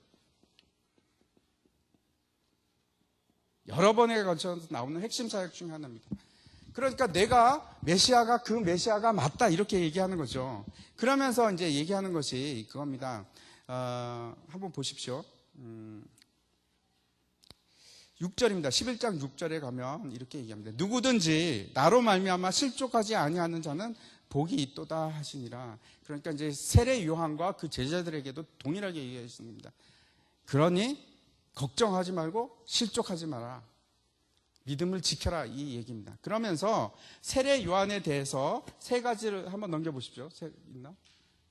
여러 번에 걸쳐서 나오는 핵심 사역 중에 하나입니다. 그러니까 내가 메시아가 그 메시아가 맞다, 이렇게 얘기하는 거죠. 그러면서 이제 얘기하는 것이 그겁니다. 한번 보십시오. 6절입니다. 11장 6절에 가면 이렇게 얘기합니다. 누구든지 나로 말미암아 실족하지 아니하는 자는 복이 있도다 하시니라. 그러니까 이제 세례 요한과 그 제자들에게도 동일하게 얘기했습니다. 그러니 걱정하지 말고 실족하지 마라. 믿음을 지켜라, 이 얘기입니다. 그러면서 세례 요한에 대해서 세 가지를 한번 넘겨보십시오. 있나?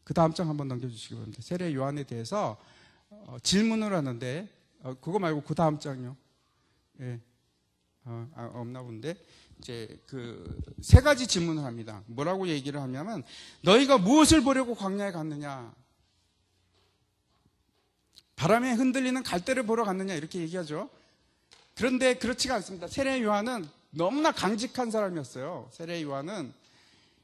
그 다음 장 한번 넘겨주시기 바랍니다. 세례 요한에 대해서 질문을 하는데, 그거 말고 그 다음 장이요. 예. 없나 본데, 이제 그 세 가지 질문을 합니다. 뭐라고 얘기를 하냐면, 너희가 무엇을 보려고 광야에 갔느냐? 바람에 흔들리는 갈대를 보러 갔느냐, 이렇게 얘기하죠. 그런데 그렇지가 않습니다. 세례 요한은 너무나 강직한 사람이었어요. 세례 요한은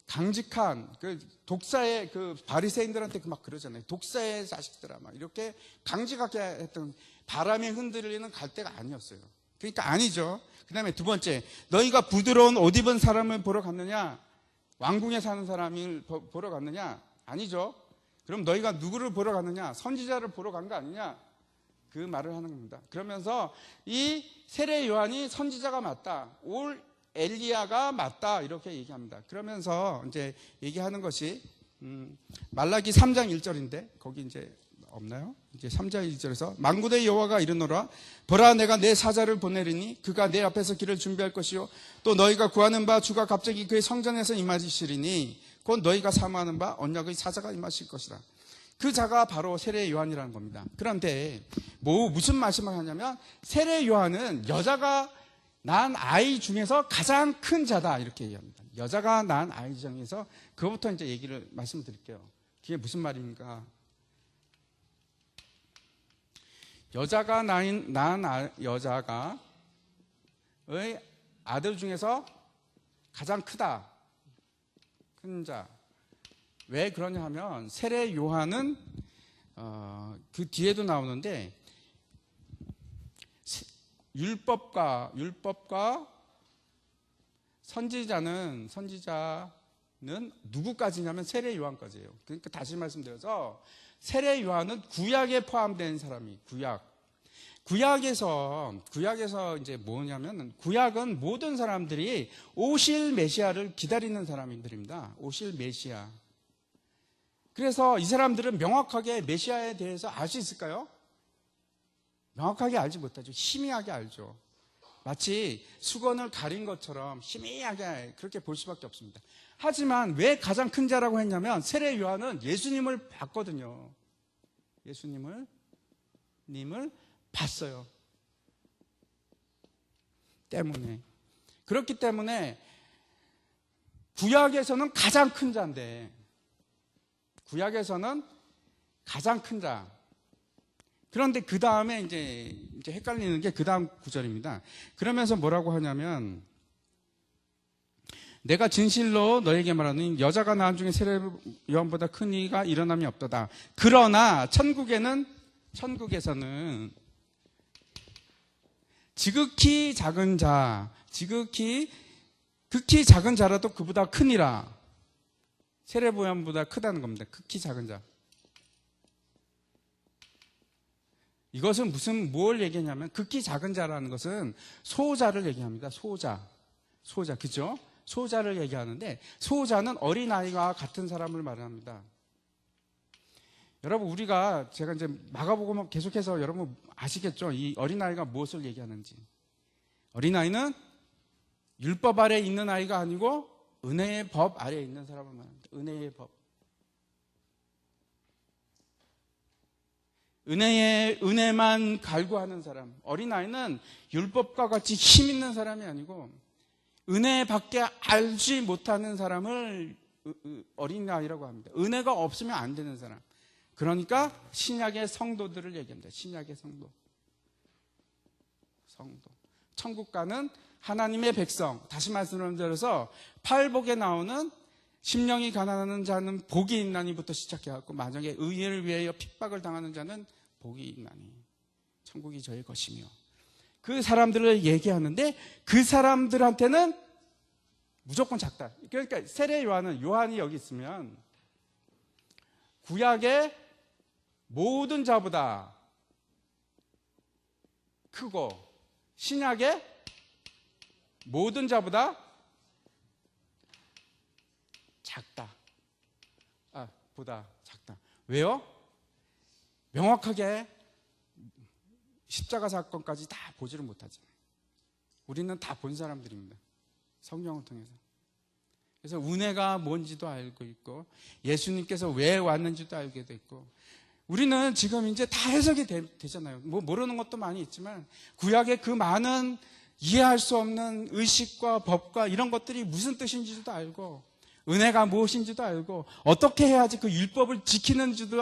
강직한 그 독사의 그 바리새인들한테 막 그러잖아요. 독사의 자식들아, 막 이렇게 강직하게 했던, 바람에 흔들리는 갈대가 아니었어요. 그러니까 아니죠. 그 다음에 두 번째, 너희가 부드러운 옷 입은 사람을 보러 갔느냐? 왕궁에 사는 사람을 보러 갔느냐? 아니죠. 그럼 너희가 누구를 보러 갔느냐? 선지자를 보러 간 거 아니냐? 그 말을 하는 겁니다. 그러면서 이 세례 요한이 선지자가 맞다, 올 엘리야가 맞다, 이렇게 얘기합니다. 그러면서 이제 얘기하는 것이 말라기 3장 1절인데 거기 이제 없나요? 이제 3장 1절에서 만군의 여호와가 이르노라, 보라 내가 내 사자를 보내리니 그가 내 앞에서 길을 준비할 것이요 또 너희가 구하는 바 주가 갑자기 그의 성전에서 임하시리니 곧 너희가 사모하는 바 언약의 사자가 임하실 것이라. 그 자가 바로 세례 요한이라는 겁니다. 그런데 무슨 말씀을 하냐면, 세례 요한은 여자가 낳은 아이 중에서 가장 큰 자다, 이렇게 얘기합니다. 여자가 낳은 아이 중에서, 그거부터 이제 얘기를 말씀드릴게요. 그게 무슨 말입니까? 여자가 낳은 여자가의 아들 중에서 가장 크다, 큰 자. 왜 그러냐 하면, 세례 요한은 그 뒤에도 나오는데, 율법과 선지자는 누구까지냐면 세례 요한까지예요. 그러니까 다시 말씀드려서, 세례 요한은 구약에 포함된 사람이, 구약에서 이제 뭐냐면, 구약은 모든 사람들이 오실 메시아를 기다리는 사람들입니다. 오실 메시아. 그래서 이 사람들은 명확하게 메시아에 대해서 알 수 있을까요? 명확하게 알지 못하죠. 희미하게 알죠. 마치 수건을 가린 것처럼 희미하게 그렇게 볼 수밖에 없습니다. 하지만 왜 가장 큰 자라고 했냐면, 세례 요한은 예수님을 봤거든요. 예수님을 봤어요. 때문에. 그렇기 때문에 구약에서는 가장 큰 자인데, 구약에서는 가장 큰 자. 그런데 그 다음에 이제 헷갈리는 게 그 다음 구절입니다. 그러면서 뭐라고 하냐면, 내가 진실로 너에게 말하노니 여자가 낳은 중에 세례 요한보다 큰 이가 일어남이 없도다. 그러나 천국에서는 극히 작은 자라도 그보다 크니라. 세례 요한보다 크다는 겁니다. 극히 작은 자. 이것은 뭘 얘기하냐면, 극히 작은 자라는 것은 소자를 얘기합니다. 소자. 소자, 그죠? 소자를 얘기하는데, 소자는 어린아이와 같은 사람을 말합니다. 여러분, 제가 이제 마가복음 계속해서 여러분 아시겠죠? 이 어린아이가 무엇을 얘기하는지. 어린아이는 율법 아래에 있는 아이가 아니고 은혜의 법 아래에 있는 사람을 말합니다. 은혜의 법. 은혜만 갈구하는 사람. 어린아이는 율법과 같이 힘 있는 사람이 아니고 은혜밖에 알지 못하는 사람을 어린아이라고 합니다. 은혜가 없으면 안 되는 사람. 그러니까 신약의 성도들을 얘기합니다. 신약의 성도. 천국 가는 하나님의 백성. 다시 말씀드려서 팔복에 나오는 심령이 가난한 자는 복이 있나니부터 시작해갖고 만약에 의를 위하여 핍박을 당하는 자는 복이 있나니 천국이 저의 것이며, 그 사람들을 얘기하는데 그 사람들한테는 무조건 작다. 그러니까 세례 요한이 여기 있으면 구약의 모든 자보다 크고 신약의 모든 자보다 보다 작다. 왜요? 명확하게 십자가 사건까지 다 보지를 못하잖아요. 우리는 다 본 사람들입니다. 성령을 통해서. 그래서 은혜가 뭔지도 알고 있고 예수님께서 왜 왔는지도 알게 됐고, 우리는 지금 이제 다 해석이 되잖아요. 뭐 모르는 것도 많이 있지만 구약의 그 많은 이해할 수 없는 의식과 법과 이런 것들이 무슨 뜻인지도 알고, 은혜가 무엇인지도 알고, 어떻게 해야지 그 율법을 지키는지도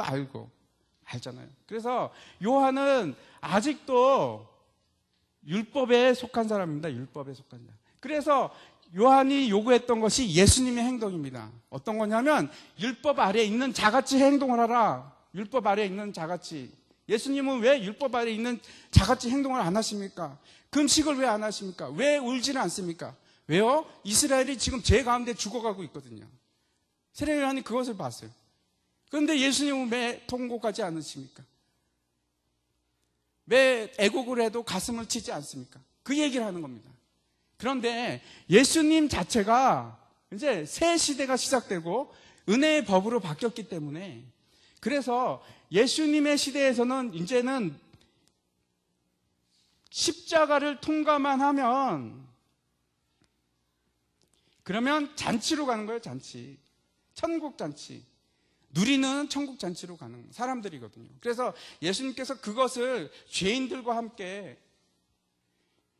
알잖아요. 그래서 요한은 아직도 율법에 속한 사람입니다. 율법에 속한 사람. 그래서 요한이 요구했던 것이 예수님의 행동입니다. 어떤 거냐면 율법 아래에 있는 자같이 행동을 하라. 율법 아래에 있는 자같이. 예수님은 왜 율법 아래에 있는 자같이 행동을 안 하십니까? 금식을 왜 안 하십니까? 왜 울지는 않습니까? 왜요? 이스라엘이 지금 죄 가운데 죽어가고 있거든요. 세례 요한이 그것을 봤어요. 그런데 예수님은 왜 통곡하지 않으십니까? 왜 애곡을 해도 가슴을 치지 않습니까? 그 얘기를 하는 겁니다. 그런데 예수님 자체가 이제 새 시대가 시작되고 은혜의 법으로 바뀌었기 때문에, 그래서 예수님의 시대에서는 이제는 십자가를 통과만 하면 그러면 잔치로 가는 거예요. 잔치. 천국 잔치. 누리는 천국 잔치로 가는 사람들이거든요. 그래서 예수님께서 그것을 죄인들과 함께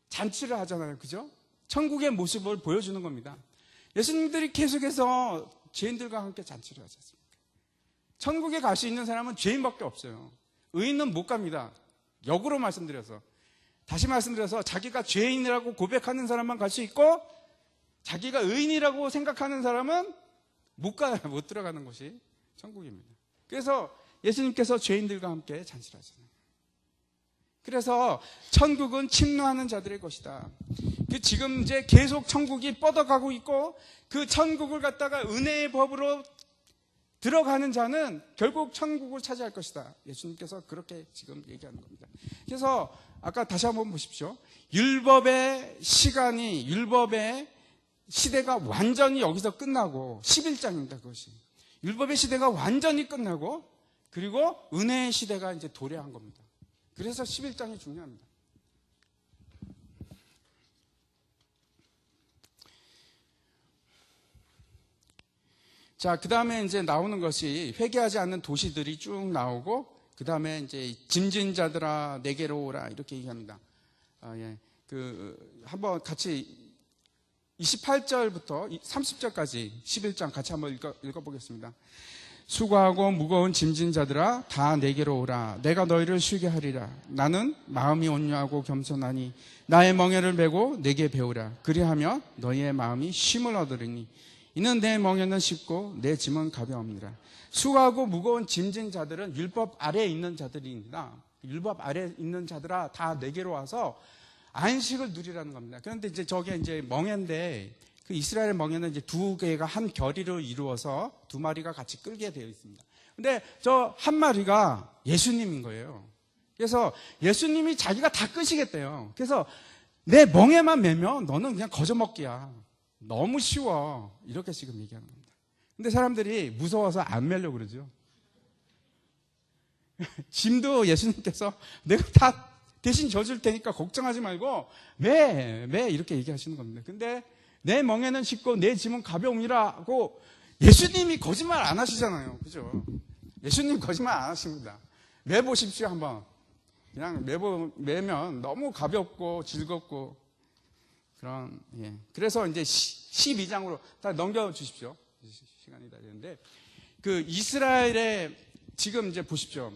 잔치를 하잖아요. 그죠? 천국의 모습을 보여주는 겁니다. 예수님들이 계속해서 죄인들과 함께 잔치를 하지 않습니까? 천국에 갈 수 있는 사람은 죄인밖에 없어요. 의인은 못 갑니다. 역으로 말씀드려서. 다시 말씀드려서 자기가 죄인이라고 고백하는 사람만 갈 수 있고, 자기가 의인이라고 생각하는 사람은 못 들어가는 곳이 천국입니다. 그래서 예수님께서 죄인들과 함께 잔치를 하잖아요. 그래서 천국은 침노하는 자들의 것이다. 지금 이제 계속 천국이 뻗어가고 있고, 그 천국을 갖다가 은혜의 법으로 들어가는 자는 결국 천국을 차지할 것이다. 예수님께서 그렇게 지금 얘기하는 겁니다. 그래서 아까 다시 한번 보십시오. 율법의 시대가 완전히 여기서 끝나고, 11장입니다. 그것이. 율법의 시대가 완전히 끝나고, 그리고 은혜의 시대가 이제 도래한 겁니다. 그래서 11장이 중요합니다. 자, 그 다음에 이제 나오는 것이 회개하지 않는 도시들이 쭉 나오고, 그 다음에 이제 짐진 자들아 내게로 오라 이렇게 얘기합니다. 한번 같이 28절부터 30절까지 11장 같이 한번 읽어보겠습니다. 수고하고 무거운 짐진 자들아 다 내게로 오라. 내가 너희를 쉬게 하리라. 나는 마음이 온유하고 겸손하니 나의 멍에를 메고 내게 배우라. 그리하면 너희의 마음이 쉼을 얻으리니 이는 내 멍에는 쉽고 내 짐은 가벼움이라. 수고하고 무거운 짐진 자들은 율법 아래에 있는 자들입니다. 율법 아래에 있는 자들아 다 내게로 와서 안식을 누리라는 겁니다. 그런데 이제 저게 이제 멍에인데, 그 이스라엘 멍에는 이제 두 개가 한 결의로 이루어서 두 마리가 같이 끌게 되어 있습니다. 근데 저 한 마리가 예수님인 거예요. 그래서 예수님이 자기가 다 끄시겠대요. 그래서 내 멍에만 매면 너는 그냥 거저먹기야. 너무 쉬워. 이렇게 지금 얘기하는 겁니다. 근데 사람들이 무서워서 안 매려고 그러죠. 짐도 예수님께서 내가 다 대신 져줄 테니까 걱정하지 말고 매 이렇게 얘기하시는 겁니다. 근데 내 멍에는 쉽고 내 짐은 가벼움이라고 예수님이 거짓말 안 하시잖아요. 그죠? 예수님 거짓말 안 하십니다. 매보십시오 한번. 그냥 매면 너무 가볍고 즐겁고 그런, 예. 그래서 이제 12장으로 다 넘겨주십시오. 시간이 다 되는데, 그 이스라엘의 지금 이제 보십시오.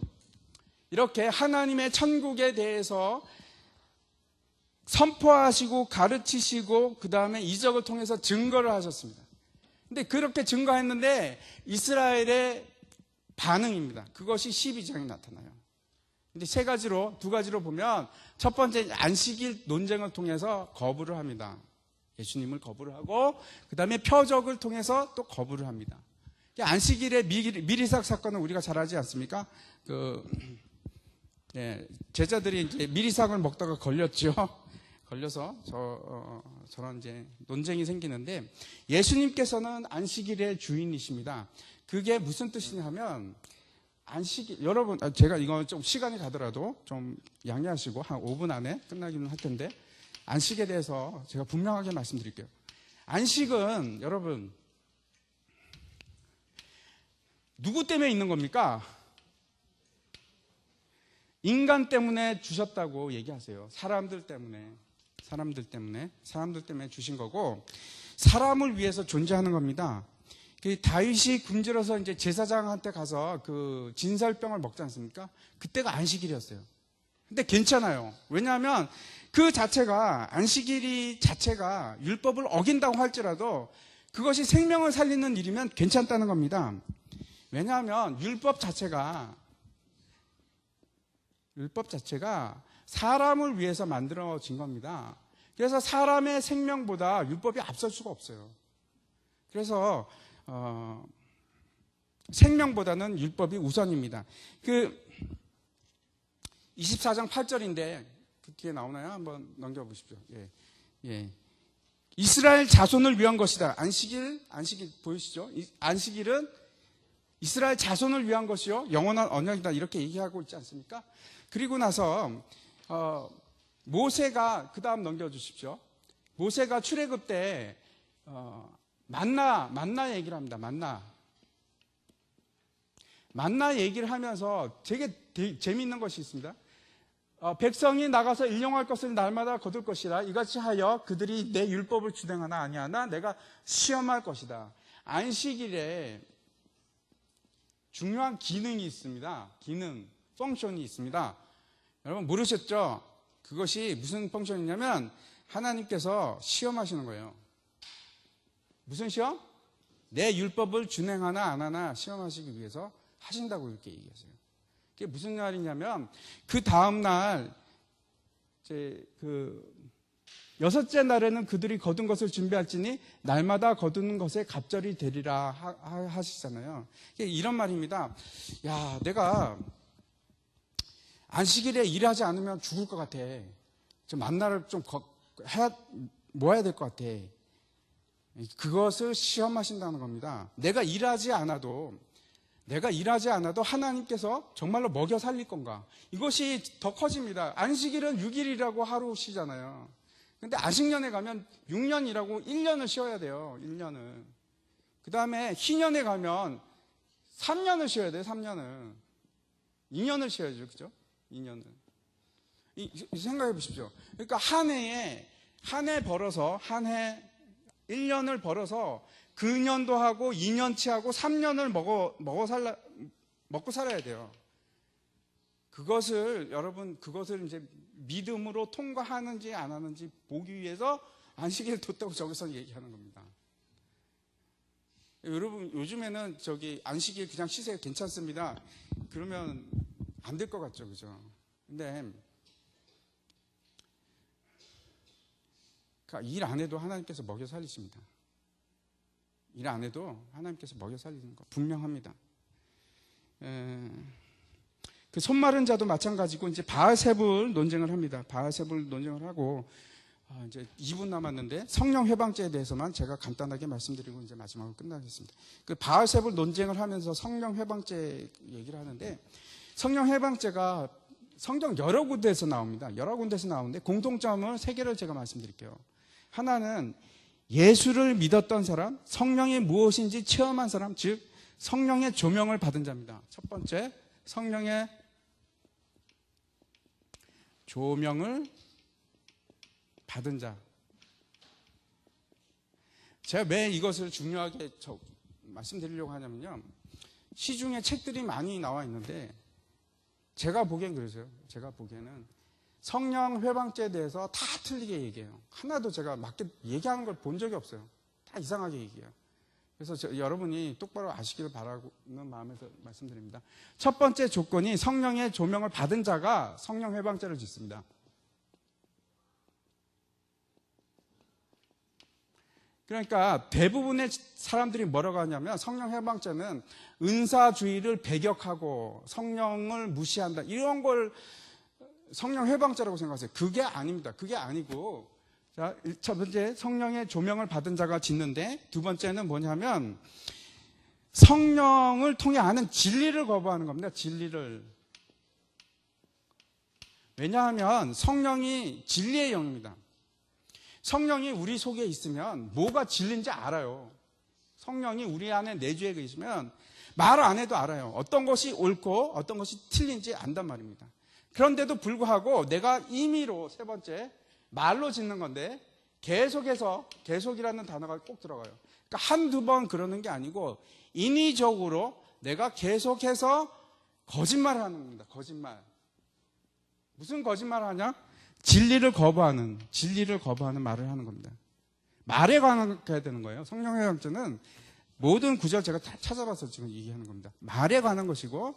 이렇게 하나님의 천국에 대해서 선포하시고 가르치시고 그 다음에 이적을 통해서 증거를 하셨습니다. 근데 그렇게 증거했는데 이스라엘의 반응입니다. 그것이 12장에 나타나요. 근데 두 가지로 보면 첫 번째 안식일 논쟁을 통해서 거부를 합니다. 예수님을 거부를 하고 그 다음에 표적을 통해서 또 거부를 합니다. 안식일의 미리삭 사건은 우리가 잘 알지 않습니까? 제자들이 이제 미리삭을 먹다가 걸렸죠. 걸려서 저런 이제 논쟁이 생기는데 예수님께서는 안식일의 주인이십니다. 그게 무슨 뜻이냐면 안식일, 여러분, 제가 이거 좀 시간이 가더라도 좀 양해하시고 한 5분 안에 끝나기는 할 텐데 안식에 대해서 제가 분명하게 말씀드릴게요. 안식은 여러분 누구 때문에 있는 겁니까? 인간 때문에 주셨다고 얘기하세요. 사람들 때문에 주신 거고 사람을 위해서 존재하는 겁니다. 다윗이 굶주려서 이제 제사장한테 가서 그 진설병을 먹지 않습니까? 그때가 안식일이었어요. 근데 괜찮아요. 왜냐하면 그 자체가 안식일이 자체가 율법을 어긴다고 할지라도 그것이 생명을 살리는 일이면 괜찮다는 겁니다. 왜냐하면 율법 자체가 사람을 위해서 만들어진 겁니다. 그래서 사람의 생명보다 율법이 앞설 수가 없어요. 그래서 생명보다는 율법이 우선입니다. 24장 8절인데 그게 나오나요? 한번 넘겨보십시오. 예. 이스라엘 자손을 위한 것이다. 안식일 보이시죠? 안식일은 이스라엘 자손을 위한 것이요 영원한 언약이다. 이렇게 얘기하고 있지 않습니까? 그리고 나서 모세가 그 다음 넘겨주십시오. 모세가 출애굽 때 만나 얘기를 합니다. 만나 얘기를 하면서 되게 재미있는 것이 있습니다. 백성이 나가서 일용할 것을 날마다 거둘 것이라 이같이 하여 그들이 내 율법을 준행하나 아니하나 내가 시험할 것이다. 안식일에 중요한 기능이 있습니다. 펑션이 있습니다. 여러분 모르셨죠? 그것이 무슨 펑션이냐면 하나님께서 시험하시는 거예요. 무슨 시험? 내 율법을 준행하나 안 하나 시험하시기 위해서 하신다고 이렇게 얘기하세요. 그게 무슨 말이냐면 그 다음 날 여섯째 날에는 그들이 거둔 것을 준비할지니 날마다 거두는 것에 갑절이 되리라 하시잖아요. 이런 말입니다. 야, 내가 안식일에 일하지 않으면 죽을 것 같아. 좀 만나를 좀 모아야 될 것 같아. 그것을 시험하신다는 겁니다. 내가 일하지 않아도 하나님께서 정말로 먹여 살릴 건가? 이것이 더 커집니다. 안식일은 6일이라고 하루 쉬잖아요. 근데 안식년에 가면 6년이라고 1년을 쉬어야 돼요. 1년을. 그 다음에 희년에 가면 3년을 쉬어야 돼요. 3년을. 2년을 쉬어야죠. 그죠? 2년을. 생각해 보십시오. 그러니까 한 해 1년을 벌어서 그 년도 하고 2년치 하고 3년을 먹고 살아야 돼요. 그것을 이제 믿음으로 통과하는지 안 하는지 보기 위해서 안식일을 뒀다고 저기서 얘기하는 겁니다. 여러분, 요즘에는 안식일 그냥 쉬세요. 괜찮습니다. 그러면 안 될 것 같죠. 그죠? 근데, 일 안 해도 하나님께서 먹여 살리십니다. 일 안 해도 하나님께서 먹여 살리는 거 분명합니다. 그 손마른 자도 마찬가지고 이제 바알세불 논쟁을 합니다. 바알세불 논쟁을 하고 이제 2분 남았는데 성령 회방죄에 대해서만 제가 간단하게 말씀드리고 이제 마지막으로 끝나겠습니다. 그 바알세불 논쟁을 하면서 성령 회방죄 얘기를 하는데, 성령 회방죄가 성경 여러 군데에서 나옵니다. 여러 군데에서 나오는데 공통점을 3개를 제가 말씀드릴게요. 하나는 예수를 믿었던 사람, 성령이 무엇인지 체험한 사람, 즉 성령의 조명을 받은 자입니다. 첫 번째, 성령의 조명을 받은 자. 제가 왜 이것을 중요하게 말씀드리려고 하냐면요, 시중에 책들이 많이 나와 있는데 제가 보기엔 그러세요. 제가 보기에는 성령 회방죄에 대해서 다 틀리게 얘기해요. 하나도 제가 맞게 얘기하는 걸 본 적이 없어요. 다 이상하게 얘기해요. 그래서 여러분이 똑바로 아시기를 바라는 마음에서 말씀드립니다. 첫 번째 조건이 성령의 조명을 받은 자가 성령 회방죄를 짓습니다. 그러니까 대부분의 사람들이 뭐라고 하냐면 성령 회방죄는 은사주의를 배격하고 성령을 무시한다, 이런 걸 성령 회방죄라고 생각하세요. 그게 아닙니다. 그게 아니고, 자, 첫 번째 성령의 조명을 받은 자가 짓는데, 두 번째는 뭐냐면 성령을 통해 아는 진리를 거부하는 겁니다. 진리를. 왜냐하면 성령이 진리의 영입니다. 성령이 우리 속에 있으면 뭐가 진리인지 알아요. 성령이 우리 안에 내주에 계시면 말 안 해도 알아요. 어떤 것이 옳고 어떤 것이 틀린지 안단 말입니다. 그런데도 불구하고 내가 임의로, 세 번째, 말로 짓는 건데, 계속이라는 단어가 꼭 들어가요. 그러니까 한두 번 그러는 게 아니고 인위적으로 내가 계속해서 거짓말을 하는 겁니다. 거짓말. 무슨 거짓말을 하냐? 진리를 거부하는 말을 하는 겁니다. 말에 관해야 되는 거예요. 성령의 회방죄는 모든 구절 제가 다 찾아봐서 지금 얘기하는 겁니다. 말에 관한 것이고,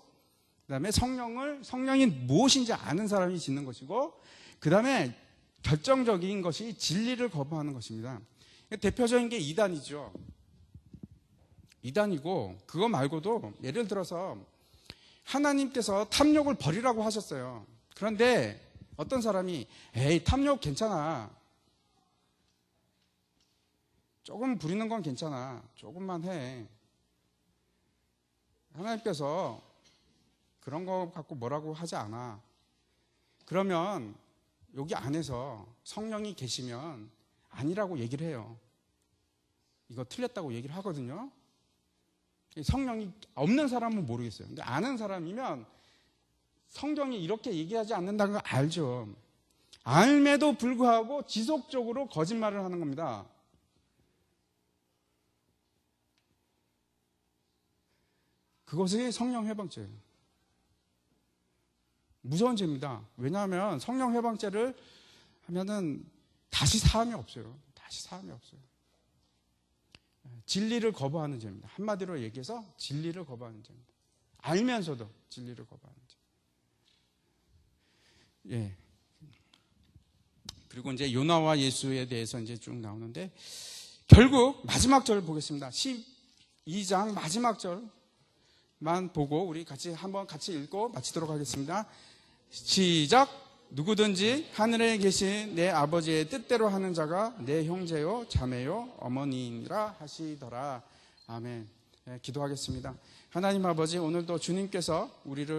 그 다음에 성령이 무엇인지 아는 사람이 짓는 것이고, 그 다음에 결정적인 것이 진리를 거부하는 것입니다. 대표적인 게 이단이죠. 이단이고, 그거 말고도 예를 들어서 하나님께서 탐욕을 버리라고 하셨어요. 그런데 어떤 사람이 에이, 탐욕 괜찮아, 조금 부리는 건 괜찮아, 조금만 해, 하나님께서 그런 거 갖고 뭐라고 하지 않아, 그러면 여기 안에서 성령이 계시면 아니라고 얘기를 해요. 이거 틀렸다고 얘기를 하거든요. 성령이 없는 사람은 모르겠어요. 근데 아는 사람이면 성경이 이렇게 얘기하지 않는다는 걸 알죠. 알매도 불구하고 지속적으로 거짓말을 하는 겁니다. 그것이 성령 회방죄예요. 무서운 죄입니다. 왜냐하면 성령 회방죄를 하면은 다시 사함이 없어요. 다시 사함이 없어요. 진리를 거부하는 죄입니다. 한마디로 얘기해서 진리를 거부하는 죄입니다. 알면서도 진리를 거부하는 죄. 예. 그리고 이제 요나와 예수에 대해서 이제 쭉 나오는데, 결국 마지막 절을 보겠습니다. 12장 마지막 절만 보고 우리 한번 같이 읽고 마치도록 하겠습니다. 시작. 누구든지 하늘에 계신 내 아버지의 뜻대로 하는 자가 내 형제요 자매요 어머니라 하시더라. 아멘. 네, 기도하겠습니다. 하나님 아버지, 오늘도 주님께서 우리를